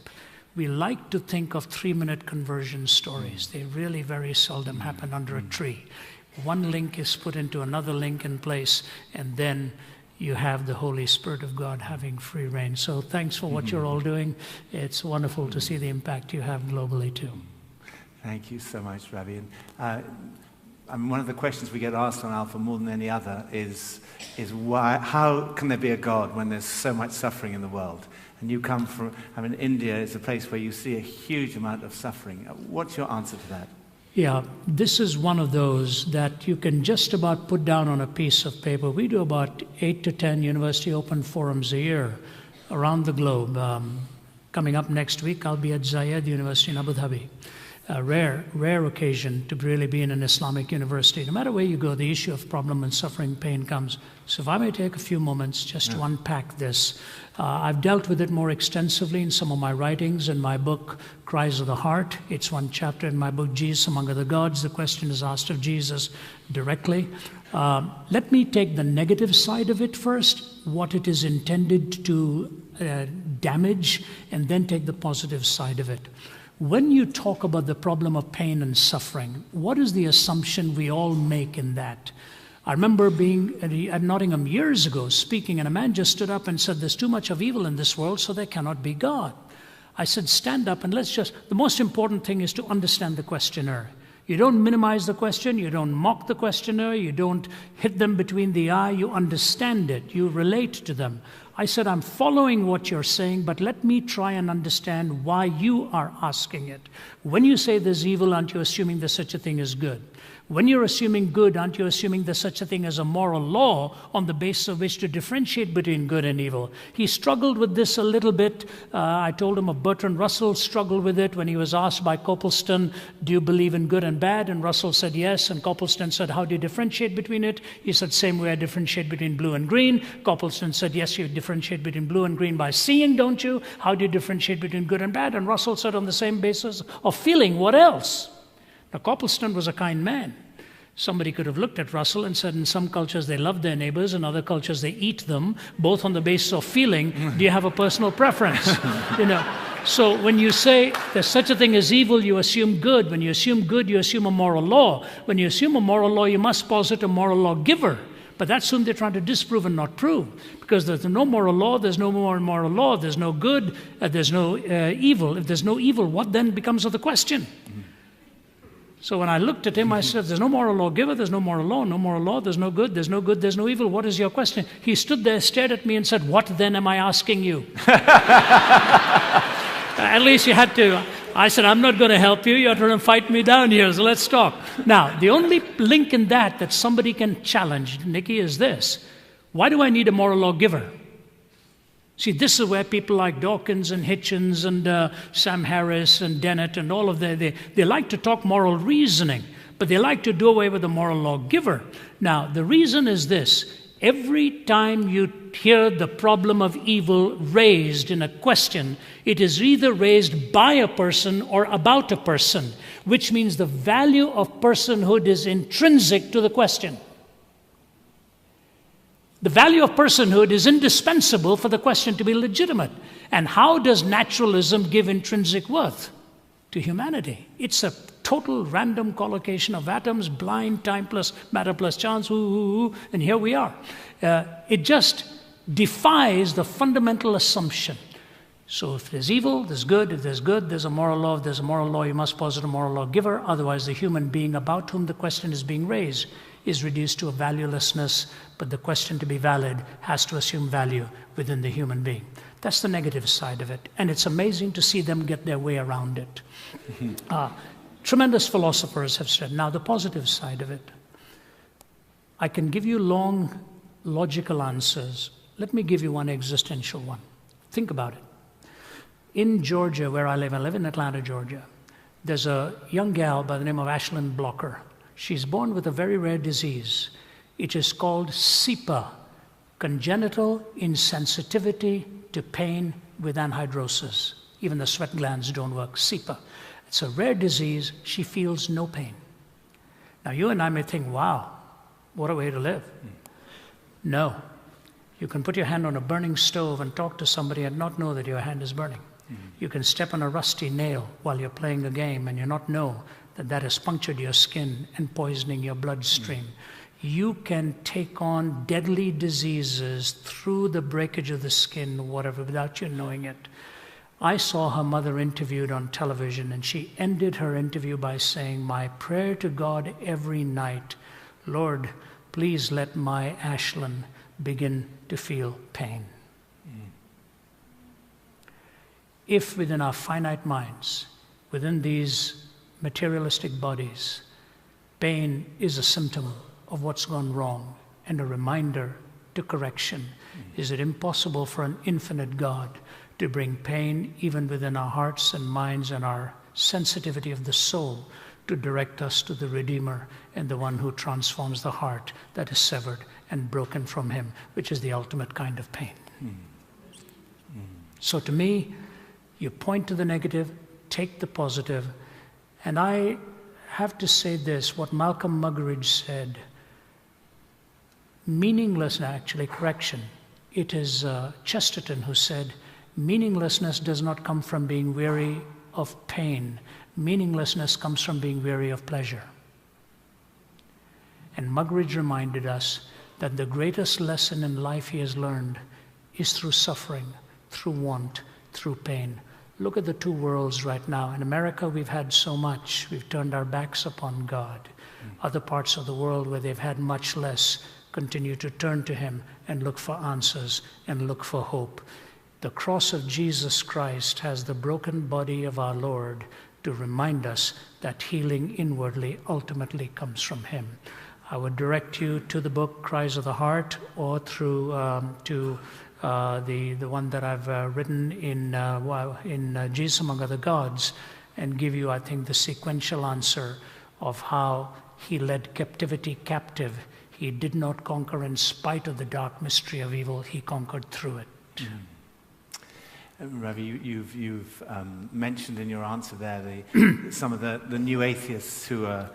We like to think of 3-minute conversion stories. They really very seldom happen under a tree. One link is put into another link in place, and then you have the Holy Spirit of God having free reign. So thanks for what you're all doing. It's wonderful to see the impact you have globally too. Thank you so much, Ravi. And one of the questions we get asked on Alpha more than any other is why? How can there be a God when there's so much suffering in the world? And you come from, India is a place where you see a huge amount of suffering. What's your answer to that? Yeah, this is one of those that you can just about put down on a piece of paper. We do about 8 to 10 University Open Forums a year around the globe. Coming up next week, I'll be at Zayed University in Abu Dhabi. A rare occasion to really be in an Islamic university. No matter where you go, the issue of problem and suffering, pain comes. So if I may take a few moments just to unpack this. I've dealt with it more extensively in some of my writings. In my book, Cries of the Heart, it's one chapter in my book, Jesus Among Other Gods. The question is asked of Jesus directly. Let me take the negative side of it first, what it is intended to damage, and then take the positive side of it. When you talk about the problem of pain and suffering, what is the assumption we all make in that? I remember being at Nottingham years ago speaking, and a man just stood up and said, there's too much of evil in this world, so there cannot be God. I said, stand up and the most important thing is to understand the questioner. You don't minimize the question, you don't mock the questioner, you don't hit them between the eye, you understand it, you relate to them. I said, I'm following what you're saying, but let me try and understand why you are asking it. When you say there's evil, aren't you assuming there's such a thing as good? When you're assuming good, aren't you assuming there's such a thing as a moral law on the basis of which to differentiate between good and evil? He struggled with this a little bit. I told him of Bertrand Russell struggled with it when he was asked by Copleston, do you believe in good and bad? And Russell said yes, and Copleston said, how do you differentiate between it? He said, same way I differentiate between blue and green. Copleston said, yes, you differentiate between blue and green by seeing, don't you? How do you differentiate between good and bad? And Russell said, on the same basis of feeling, what else? Now, Copleston was a kind man. Somebody could have looked at Russell and said, in some cultures they love their neighbors, in other cultures they eat them, both on the basis of feeling. Do you have a personal preference? You know. So when you say there's such a thing as evil, you assume good. When you assume good, you assume a moral law. When you assume a moral law, you must posit a moral lawgiver. But that's whom they're trying to disprove and not prove. Because there's no moral law, there's no more moral law, there's no good, there's no evil. If there's no evil, what then becomes of the question? So when I looked at him, I said, there's no moral lawgiver, there's no moral law, there's no good, there's no evil. What is your question? He stood there, stared at me and said, what then am I asking you? At least you had to. I said, I'm not going to help you. You're trying to fight me down here, so let's talk. Now, the only link in that somebody can challenge, Nicky, is this. Why do I need a moral lawgiver? See, this is where people like Dawkins and Hitchens and Sam Harris and Dennett and all of they like to talk moral reasoning, but they like to do away with the moral lawgiver. Now, the reason is this. Every time you hear the problem of evil raised in a question, it is either raised by a person or about a person, which means the value of personhood is intrinsic to the question. The value of personhood is indispensable for the question to be legitimate. And how does naturalism give intrinsic worth to humanity? It's a total random collocation of atoms, blind, time plus matter plus chance, and here we are. It just defies the fundamental assumption. So if there's evil, there's good. If there's good, there's a moral law. If there's a moral law, you must posit a moral lawgiver. Otherwise, the human being about whom the question is being raised is reduced to a valuelessness, but the question to be valid has to assume value within the human being. That's the negative side of it, and it's amazing to see them get their way around it. Tremendous philosophers have said, now the positive side of it. I can give you long, logical answers. Let me give you one existential one. Think about it. In Georgia, where I live in Atlanta, Georgia, there's a young gal by the name of Ashlyn Blocker. She's born with a very rare disease. It is called CIPA, congenital insensitivity to pain with anhidrosis. Even the sweat glands don't work, CIPA. It's a rare disease. She feels no pain. Now, you and I may think, wow, what a way to live. No. You can put your hand on a burning stove and talk to somebody and not know that your hand is burning. You can step on a rusty nail while you're playing a game and you not know that that has punctured your skin and poisoning your bloodstream. You can take on deadly diseases through the breakage of the skin, whatever, without you knowing it. I saw her mother interviewed on television, and she ended her interview by saying, my prayer to God every night, Lord, please let my Ashlyn begin to feel pain. If within our finite minds, within these materialistic bodies, pain is a symptom of what's gone wrong and a reminder to correction, is it impossible for an infinite God to bring pain even within our hearts and minds and our sensitivity of the soul to direct us to the Redeemer and the one who transforms the heart that is severed and broken from him, which is the ultimate kind of pain. So to me, you point to the negative, take the positive, and I have to say this, what Malcolm Muggeridge said, it is Chesterton who said, meaninglessness does not come from being weary of pain. Meaninglessness comes from being weary of pleasure. And Muggeridge reminded us that the greatest lesson in life he has learned is through suffering, through want, through pain. Look at the two worlds right now. In America, we've had so much. We've turned our backs upon God. Other parts of the world where they've had much less continue to turn to him and look for answers and look for hope. The cross of Jesus Christ has the broken body of our Lord to remind us that healing inwardly ultimately comes from him. I would direct you to the book Cries of the Heart, or through the one that I've written in Jesus Among Other Gods, and give you, I think, the sequential answer of how he led captivity captive. He did not conquer in spite of the dark mystery of evil. He conquered through it. Ravi, you've mentioned in your answer there some of the new atheists who are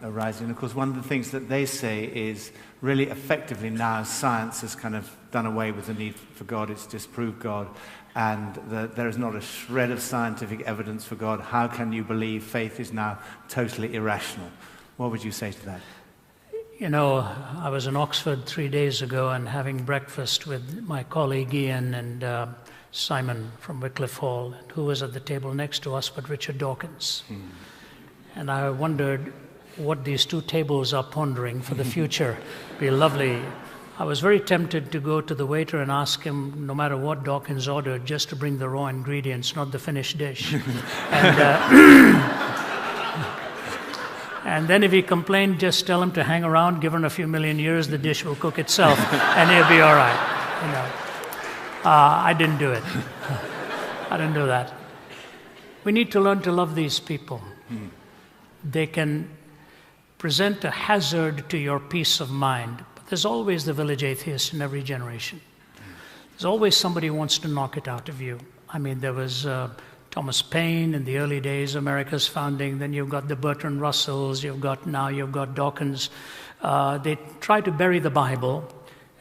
rising. And of course, one of the things that they say is really effectively now science has kind of done away with the need for God. It's disproved God. And there is not a shred of scientific evidence for God. How can you believe faith is now totally irrational? What would you say to that? You know, I was in Oxford 3 days ago and having breakfast with my colleague Ian and Simon from Wycliffe Hall, and who was at the table next to us but Richard Dawkins. And I wondered what these two tables are pondering for the future. It'd be lovely. I was very tempted to go to the waiter and ask him, no matter what Dawkins ordered, just to bring the raw ingredients, not the finished dish. And then if he complained, just tell him to hang around, give him a few million years, the dish will cook itself, and he'll be all right. You know. I didn't do it. I didn't do that. We need to learn to love these people. They can present a hazard to your peace of mind, but there's always the village atheist in every generation. There's always somebody who wants to knock it out of you. I mean, there was Thomas Paine in the early days, America's founding. Then you've got the Bertrand Russells. You've got Dawkins. They try to bury the Bible.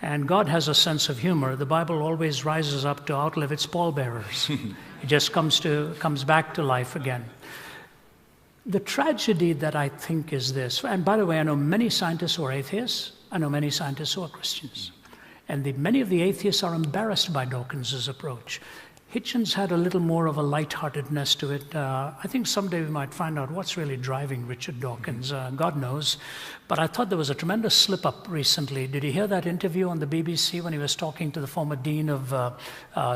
And God has a sense of humor. The Bible always rises up to outlive its pallbearers. It just comes back to life again. The tragedy that I think is this, and by the way, I know many scientists who are atheists. I know many scientists who are Christians. And many of the atheists are embarrassed by Dawkins's approach. Hitchens had a little more of a lightheartedness to it. I think someday we might find out what's really driving Richard Dawkins. God knows. But I thought there was a tremendous slip-up recently. Did you hear that interview on the BBC when he was talking to the former dean of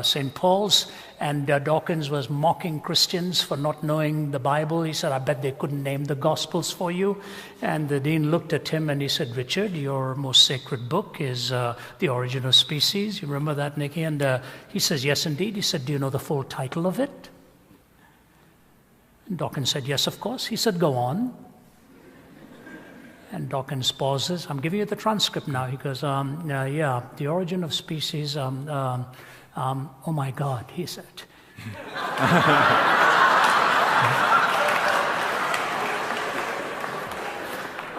St. Paul's? And Dawkins was mocking Christians for not knowing the Bible. He said, I bet they couldn't name the Gospels for you. And the dean looked at him and he said, Richard, your most sacred book is The Origin of Species. You remember that, Nicky? And he says, yes, indeed. He said, do you know the full title of it? And Dawkins said, yes, of course. He said, go on. And Dawkins pauses. I'm giving you the transcript now. He goes, yeah, The Origin of Species. Oh my God, he said.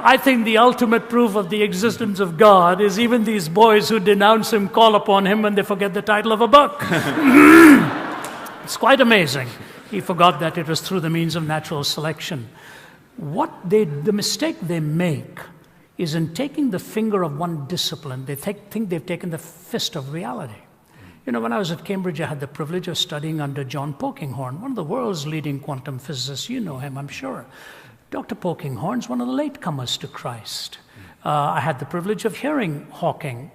I think the ultimate proof of the existence of God is even these boys who denounce him call upon him when they forget the title of a book. It's quite amazing. He forgot that it was through the means of natural selection. The mistake they make is in taking the finger of one discipline, they think they've taken the fist of reality. You know, when I was at Cambridge, I had the privilege of studying under John Polkinghorne, one of the world's leading quantum physicists. You know him, I'm sure. Dr. Polkinghorne's one of the latecomers to Christ. I had the privilege of hearing Hawking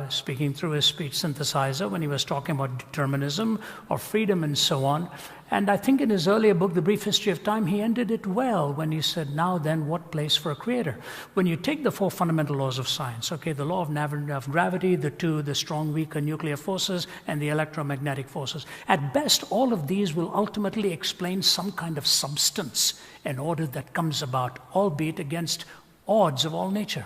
speaking through his speech synthesizer when he was talking about determinism or freedom and so on. And I think in his earlier book, The Brief History of Time, he ended it well when he said, now then, what place for a creator? When you take the four fundamental laws of science, okay, the law of gravity, the strong, weaker nuclear forces, and the electromagnetic forces, at best, all of these will ultimately explain some kind of substance in order that comes about, albeit against odds of all nature.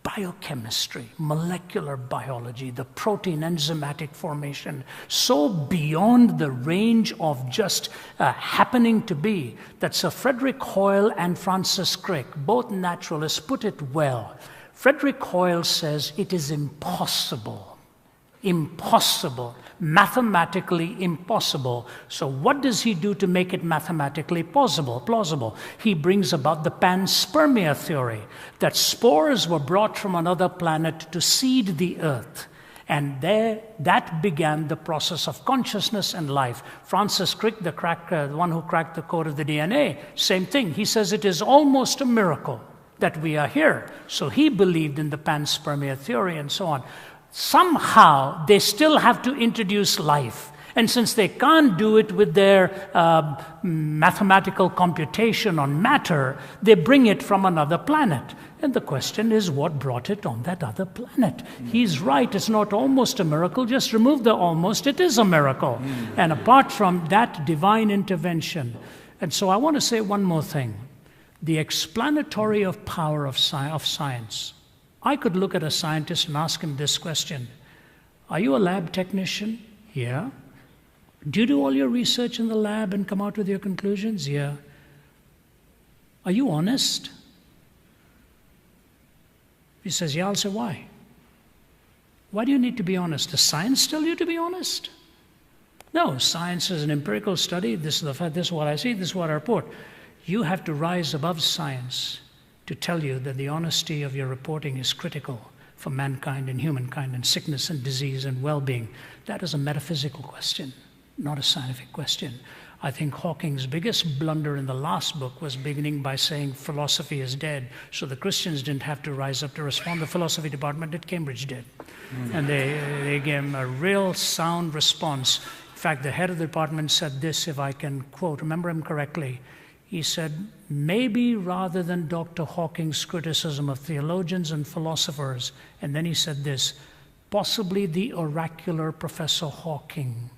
Biochemistry, molecular biology, the protein enzymatic formation, so beyond the range of just happening to be that Sir Frederick Hoyle and Francis Crick, both naturalists, put it well. Frederick Hoyle says it is impossible, mathematically impossible. So what does he do to make it mathematically plausible? He brings about the panspermia theory, that spores were brought from another planet to seed the earth. And that began the process of consciousness and life. Francis Crick, the one who cracked the code of the DNA, same thing. He says it is almost a miracle that we are here. So he believed in the panspermia theory and so on. Somehow, they still have to introduce life. And since they can't do it with their mathematical computation on matter, they bring it from another planet. And the question is, what brought it on that other planet? He's right, it's not almost a miracle. Just remove the almost, it is a miracle. And apart from that divine intervention. And so I want to say one more thing. The explanatory power of science. I could look at a scientist and ask him this question. Are you a lab technician? Yeah. Do you do all your research in the lab and come out with your conclusions? Yeah. Are you honest? He says, yeah. I'll say, why? Why do you need to be honest? Does science tell you to be honest? No, science is an empirical study. This is the fact, this is what I see, this is what I report. You have to rise above science to tell you that the honesty of your reporting is critical for mankind and humankind and sickness and disease and well-being. That is a metaphysical question, not a scientific question. I think Hawking's biggest blunder in the last book was beginning by saying philosophy is dead, so the Christians didn't have to rise up to respond. The philosophy department at Cambridge did. And they gave him a real sound response. In fact, the head of the department said this, if I can quote, remember him correctly. He said, maybe rather than Dr. Hawking's criticism of theologians and philosophers, and then he said this, possibly the oracular Professor Hawking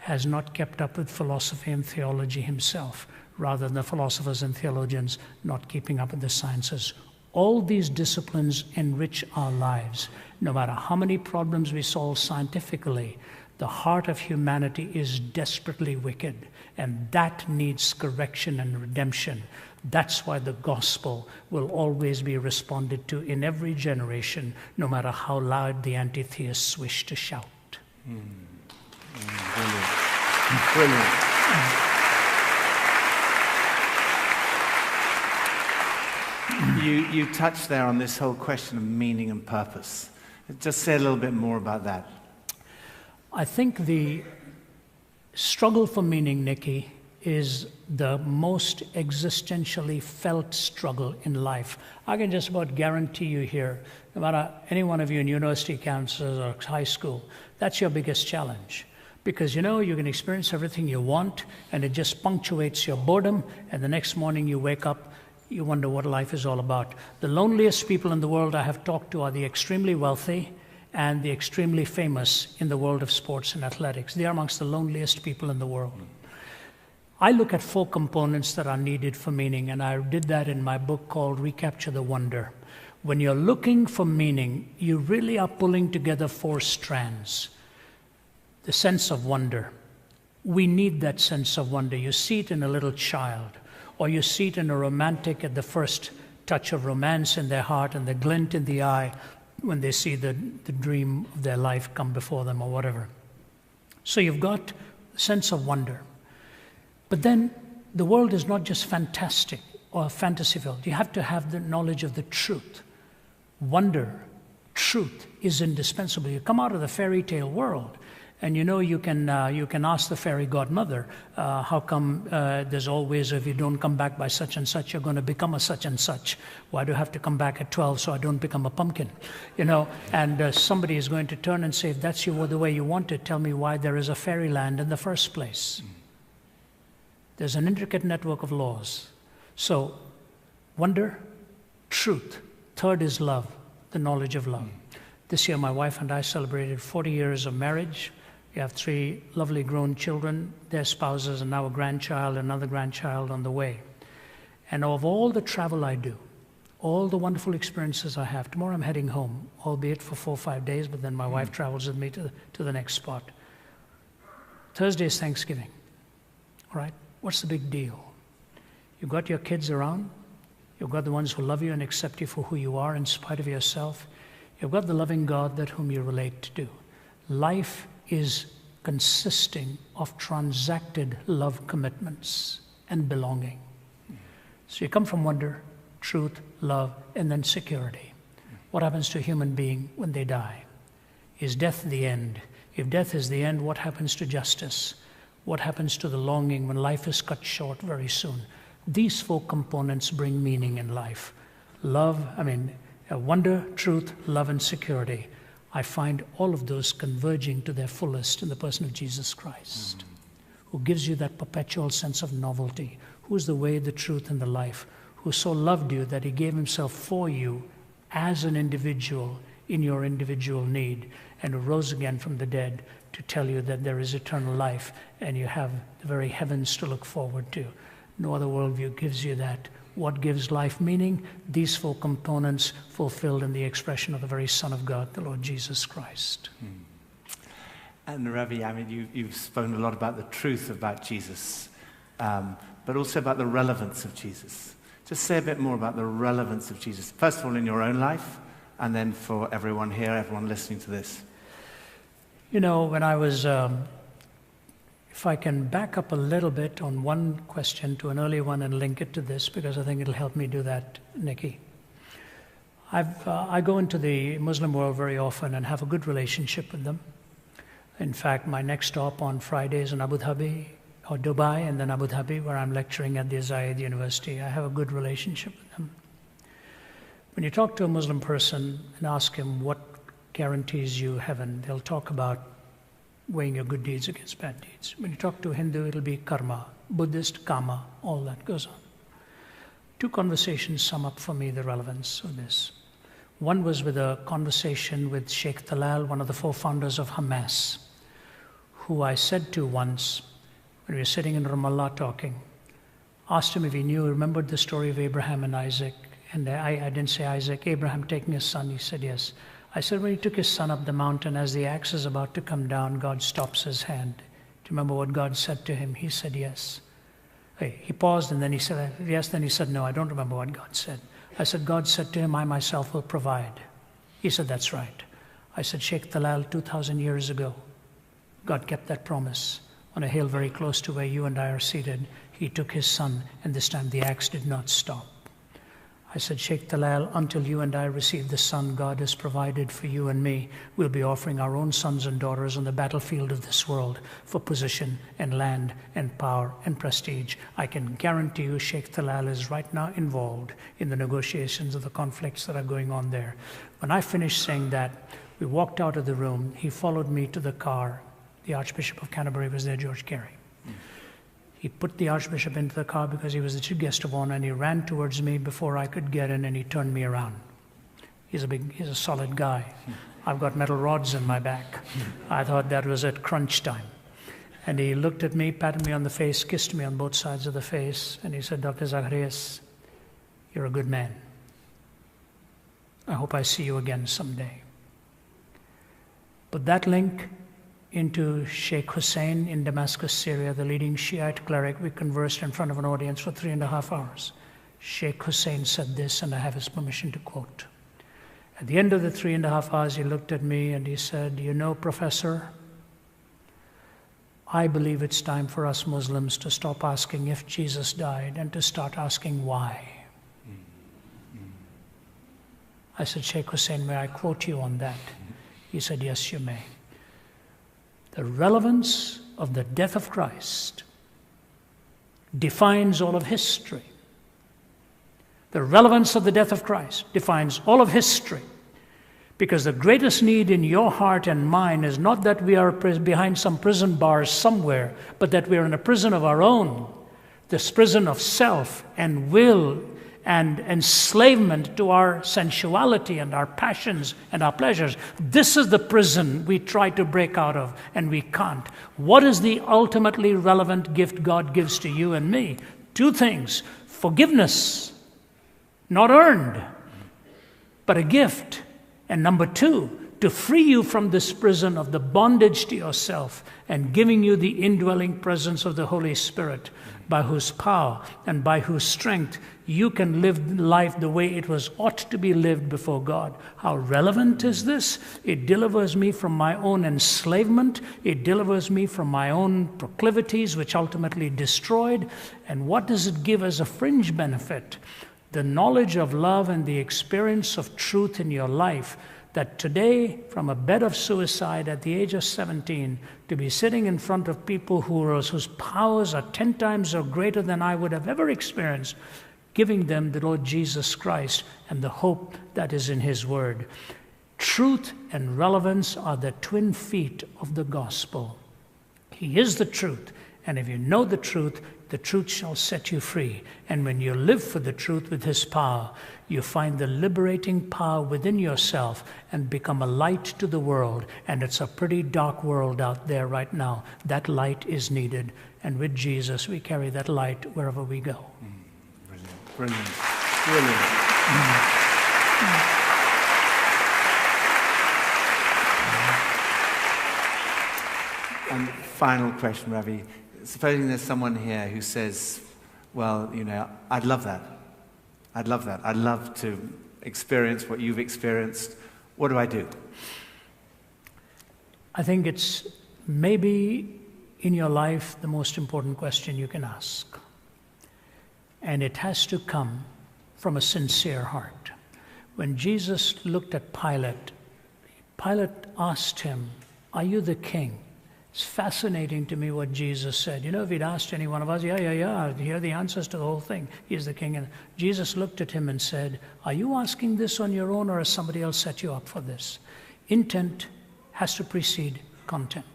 has not kept up with philosophy and theology himself, rather than the philosophers and theologians not keeping up with the sciences. All these disciplines enrich our lives. No matter how many problems we solve scientifically, the heart of humanity is desperately wicked, and that needs correction and redemption. That's why the gospel will always be responded to in every generation, no matter how loud the anti-theists wish to shout. Brilliant. Brilliant. You touched there on this whole question of meaning and purpose. Just say a little bit more about that. I think the struggle for meaning, Nicky, is the most existentially felt struggle in life. I can just about guarantee you here, no matter any one of you in university campuses or high school, that's your biggest challenge. Because you know you can experience everything you want, and it just punctuates your boredom, and the next morning you wake up, you wonder what life is all about. The loneliest people in the world I have talked to are the extremely wealthy and the extremely famous in the world of sports and athletics. They are amongst the loneliest people in the world. I look at 4 components that are needed for meaning, and I did that in my book called Recapture the Wonder. When you're looking for meaning, you really are pulling together 4 strands. The sense of wonder. We need that sense of wonder. You see it in a little child, or you see it in a romantic at the first touch of romance in their heart and the glint in the eye when they see the dream of their life come before them or whatever. So you've got a sense of wonder. But then the world is not just fantastic or fantasy-filled. You have to have the knowledge of the truth. Wonder, truth is indispensable. You come out of the fairy tale world, and you know you can ask the fairy godmother, how come there's always, if you don't come back by such and such, you're going to become a such and such. Why do I have to come back at 12 so I don't become a pumpkin? You know, and somebody is going to turn and say, if that's the way you want it, tell me why there is a fairyland in the first place. There's an intricate network of laws. So, wonder, truth. Third is love, the knowledge of love. This year, my wife and I celebrated 40 years of marriage. We have 3 lovely grown children, their spouses, and now a grandchild, another grandchild on the way. And of all the travel I do, all the wonderful experiences I have, tomorrow I'm heading home, albeit for 4 or 5 days, but then my wife travels with me to the next spot. Thursday is Thanksgiving, all right? What's the big deal? You've got your kids around. You've got the ones who love you and accept you for who you are in spite of yourself. You've got the loving God that whom you relate to. Life is consisting of transacted love commitments and belonging. So you come from wonder, truth, love, and then security. What happens to a human being when they die? Is death the end? If death is the end, what happens to justice? What happens to the longing when life is cut short very soon? These 4 components bring meaning in life. Wonder, truth, love, and security. I find all of those converging to their fullest in the person of Jesus Christ, who gives you that perpetual sense of novelty, who is the way, the truth, and the life, who so loved you that he gave himself for you as an individual in your individual need, and who rose again from the dead to tell you that there is eternal life and you have the very heavens to look forward to. No other worldview gives you that. What gives life meaning? These 4 components fulfilled in the expression of the very Son of God, the Lord Jesus Christ. And Ravi, I mean, you've spoken a lot about the truth about Jesus, but also about the relevance of Jesus. Just say a bit more about the relevance of Jesus. First of all, in your own life, and then for everyone here, everyone listening to this. You know, when I was, if I can back up a little bit on one question to an early one and link it to this, because I think it'll help me do that, Nikki. I go into the Muslim world very often and have a good relationship with them. In fact, my next stop on Friday is in Abu Dhabi, or Dubai, and then Abu Dhabi, where I'm lecturing at the Zayed University. I have a good relationship with them. When you talk to a Muslim person and ask him what guarantees you heaven, they'll talk about weighing your good deeds against bad deeds. When you talk to a Hindu, it'll be karma, Buddhist, karma, all that goes on. Two conversations sum up for me the relevance of this. One was with a conversation with Sheikh Talal, one of the four founders of Hamas, who I said to once, when we were sitting in Ramallah talking, asked him if he remembered the story of Abraham and Isaac. And I didn't say Isaac, Abraham taking his son. He said yes. I said, when he took his son up the mountain, as the axe is about to come down, God stops his hand. Do you remember what God said to him? He said yes. He paused and then he said yes, then he said no, I don't remember what God said. I said, God said to him, I myself will provide. He said, that's right. I said, Sheikh Talal, 2,000 years ago, God kept that promise. On a hill very close to where you and I are seated, he took his son, and this time the axe did not stop. I said, Sheikh Talal, until you and I receive the son God has provided for you and me, we'll be offering our own sons and daughters on the battlefield of this world for position and land and power and prestige. I can guarantee you Sheikh Talal is right now involved in the negotiations of the conflicts that are going on there. When I finished saying that, we walked out of the room. He followed me to the car. The Archbishop of Canterbury was there, George Carey. He put the Archbishop into the car because he was the chief guest of honor, and he ran towards me before I could get in, and he turned me around. He's a solid guy. I've got metal rods in my back. I thought that was at crunch time. And he looked at me, patted me on the face, kissed me on both sides of the face, and he said, Dr. Zacharias, you're a good man. I hope I see you again someday. But that link into Sheikh Hussein in Damascus, Syria, the leading Shiite cleric. We conversed in front of an audience for 3.5 hours. Sheikh Hussein said this, and I have his permission to quote. At the end of the 3.5 hours, he looked at me and he said, you know, Professor, I believe it's time for us Muslims to stop asking if Jesus died and to start asking why. I said, Sheikh Hussein, may I quote you on that? He said, yes, you may. The relevance of the death of Christ defines all of history. The relevance of the death of Christ defines all of history. Because the greatest need in your heart and mine is not that we are behind some prison bars somewhere, but that we are in a prison of our own. This prison of self and will and enslavement to our sensuality and our passions and our pleasures. This is the prison we try to break out of, and we can't. What is the ultimately relevant gift God gives to you and me? Two things. Forgiveness, not earned, but a gift. And number two, to free you from this prison of the bondage to yourself and giving you the indwelling presence of the Holy Spirit, by whose power and by whose strength you can live life the way it was ought to be lived before God. How relevant is this? It delivers me from my own enslavement. It delivers me from my own proclivities, which ultimately destroyed. And what does it give as a fringe benefit? The knowledge of love and the experience of truth in your life, that today, from a bed of suicide at the age of 17, to be sitting in front of people whose powers are 10 times or greater than I would have ever experienced, giving them the Lord Jesus Christ and the hope that is in His Word. Truth and relevance are the twin feet of the gospel. He is the truth, and if you know the truth shall set you free. And when you live for the truth with His power, you find the liberating power within yourself and become a light to the world. And it's a pretty dark world out there right now. That light is needed. And with Jesus, we carry that light wherever we go. Brilliant. Brilliant. Brilliant. final question, Ravi. Supposing there's someone here who says, well, you know, I'd love that. I'd love that. I'd love to experience what you've experienced. What do I do? I think it's maybe in your life the most important question you can ask. And it has to come from a sincere heart. When Jesus looked at Pilate, Pilate asked him, "Are you the king?" It's fascinating to me what Jesus said. You know, if he'd asked any one of us, yeah, hear the answers to the whole thing. He's the king. And Jesus looked at him and said, "Are you asking this on your own, or has somebody else set you up for this?" Intent has to precede content.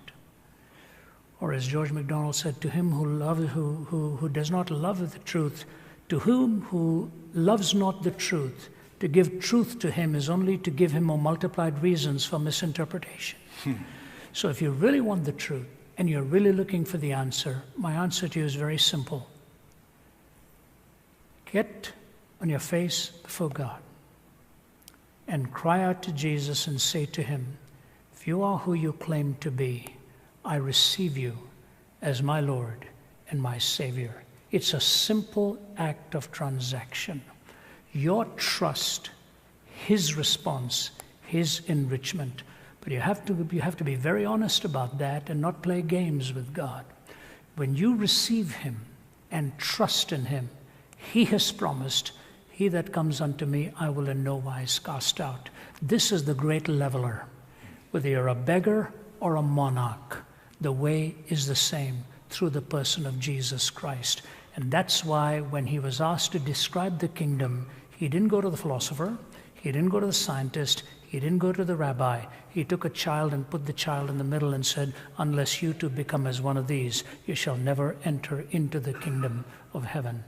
Or as George MacDonald said, to him who does not love the truth, to whom who loves not the truth, to give truth to him is only to give him more multiplied reasons for misinterpretation. So if you really want the truth and you're really looking for the answer, my answer to you is very simple. Get on your face before God and cry out to Jesus and say to him, "If you are who you claim to be, I receive you as my Lord and my Savior." It's a simple act of transaction. Your trust, his response, his enrichment. But you have to be very honest about that and not play games with God. When you receive him and trust in him, he has promised, "He that comes unto me, I will in no wise cast out." This is the great leveler. Whether you're a beggar or a monarch, the way is the same through the person of Jesus Christ. And that's why when he was asked to describe the kingdom, he didn't go to the philosopher, he didn't go to the scientist, he didn't go to the rabbi. He took a child and put the child in the middle and said, "Unless you two become as one of these, you shall never enter into the kingdom of heaven."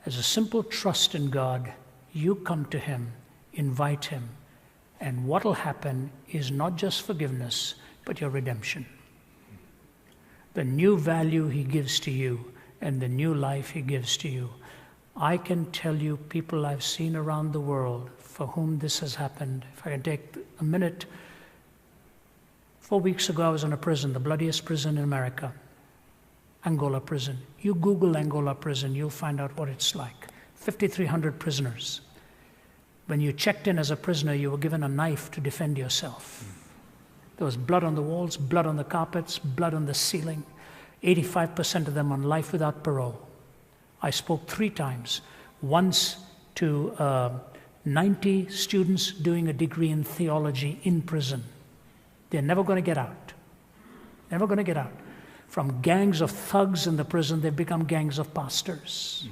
As a simple trust in God, you come to him, invite him, and what will happen is not just forgiveness, but your redemption. The new value he gives to you and the new life he gives to you. I can tell you people I've seen around the world for whom this has happened. If I can take a minute. 4 weeks ago, I was in a prison, the bloodiest prison in America, Angola prison. You Google Angola prison, you'll find out what it's like. 5,300 prisoners. When you checked in as a prisoner, you were given a knife to defend yourself. There was blood on the walls, blood on the carpets, blood on the ceiling. 85% of them on life without parole. I spoke 3 times. Once to 90 students doing a degree in theology in prison. They're never going to get out. Never going to get out. From gangs of thugs in the prison, they've become gangs of pastors.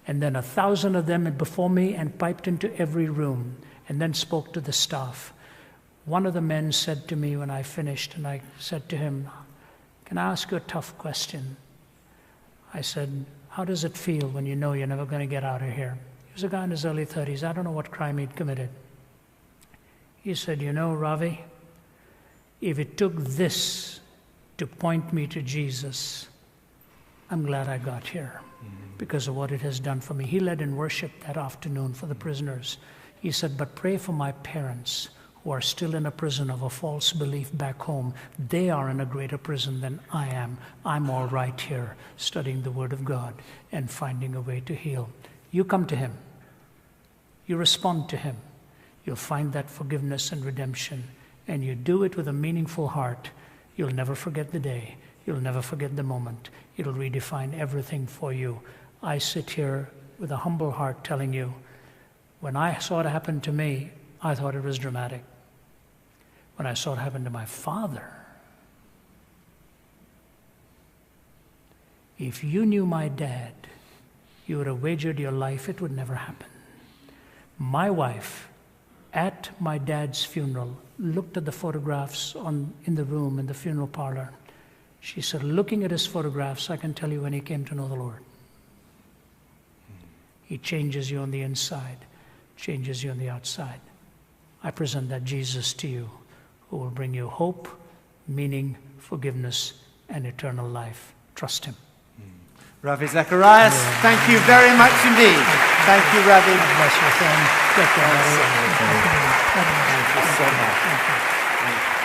And then 1,000 of them before me and piped into every room and then spoke to the staff. One of the men said to me when I finished, and I said to him, "Can I ask you a tough question?" I said, "How does it feel when you know you're never going to get out of here?" He was a guy in his early 30s. I don't know what crime he'd committed. He said, "You know, Ravi, if it took this to point me to Jesus, I'm glad I got here because of what it has done for me." He led in worship that afternoon for the prisoners. He said, "But pray for my parents who are still in a prison of a false belief back home. They are in a greater prison than I am. I'm all right here studying the Word of God and finding a way to heal." You come to him. You respond to him. You'll find that forgiveness and redemption. And you do it with a meaningful heart. You'll never forget the day. You'll never forget the moment. It'll redefine everything for you. I sit here with a humble heart telling you, when I saw it happen to me, I thought it was dramatic. When I saw it happen to my father, if you knew my dad, you would have wagered your life it would never happen. My wife, at my dad's funeral, looked at the photographs in the room, in the funeral parlor. She said, "Looking at his photographs, I can tell you when he came to know the Lord." He changes you on the inside, changes you on the outside. I present that Jesus to you, who will bring you hope, meaning, forgiveness, and eternal life. Trust him. Ravi Zacharias, thank you very much indeed. Thank you, Ravi. God bless you, friend. Thank you so much. Thank you.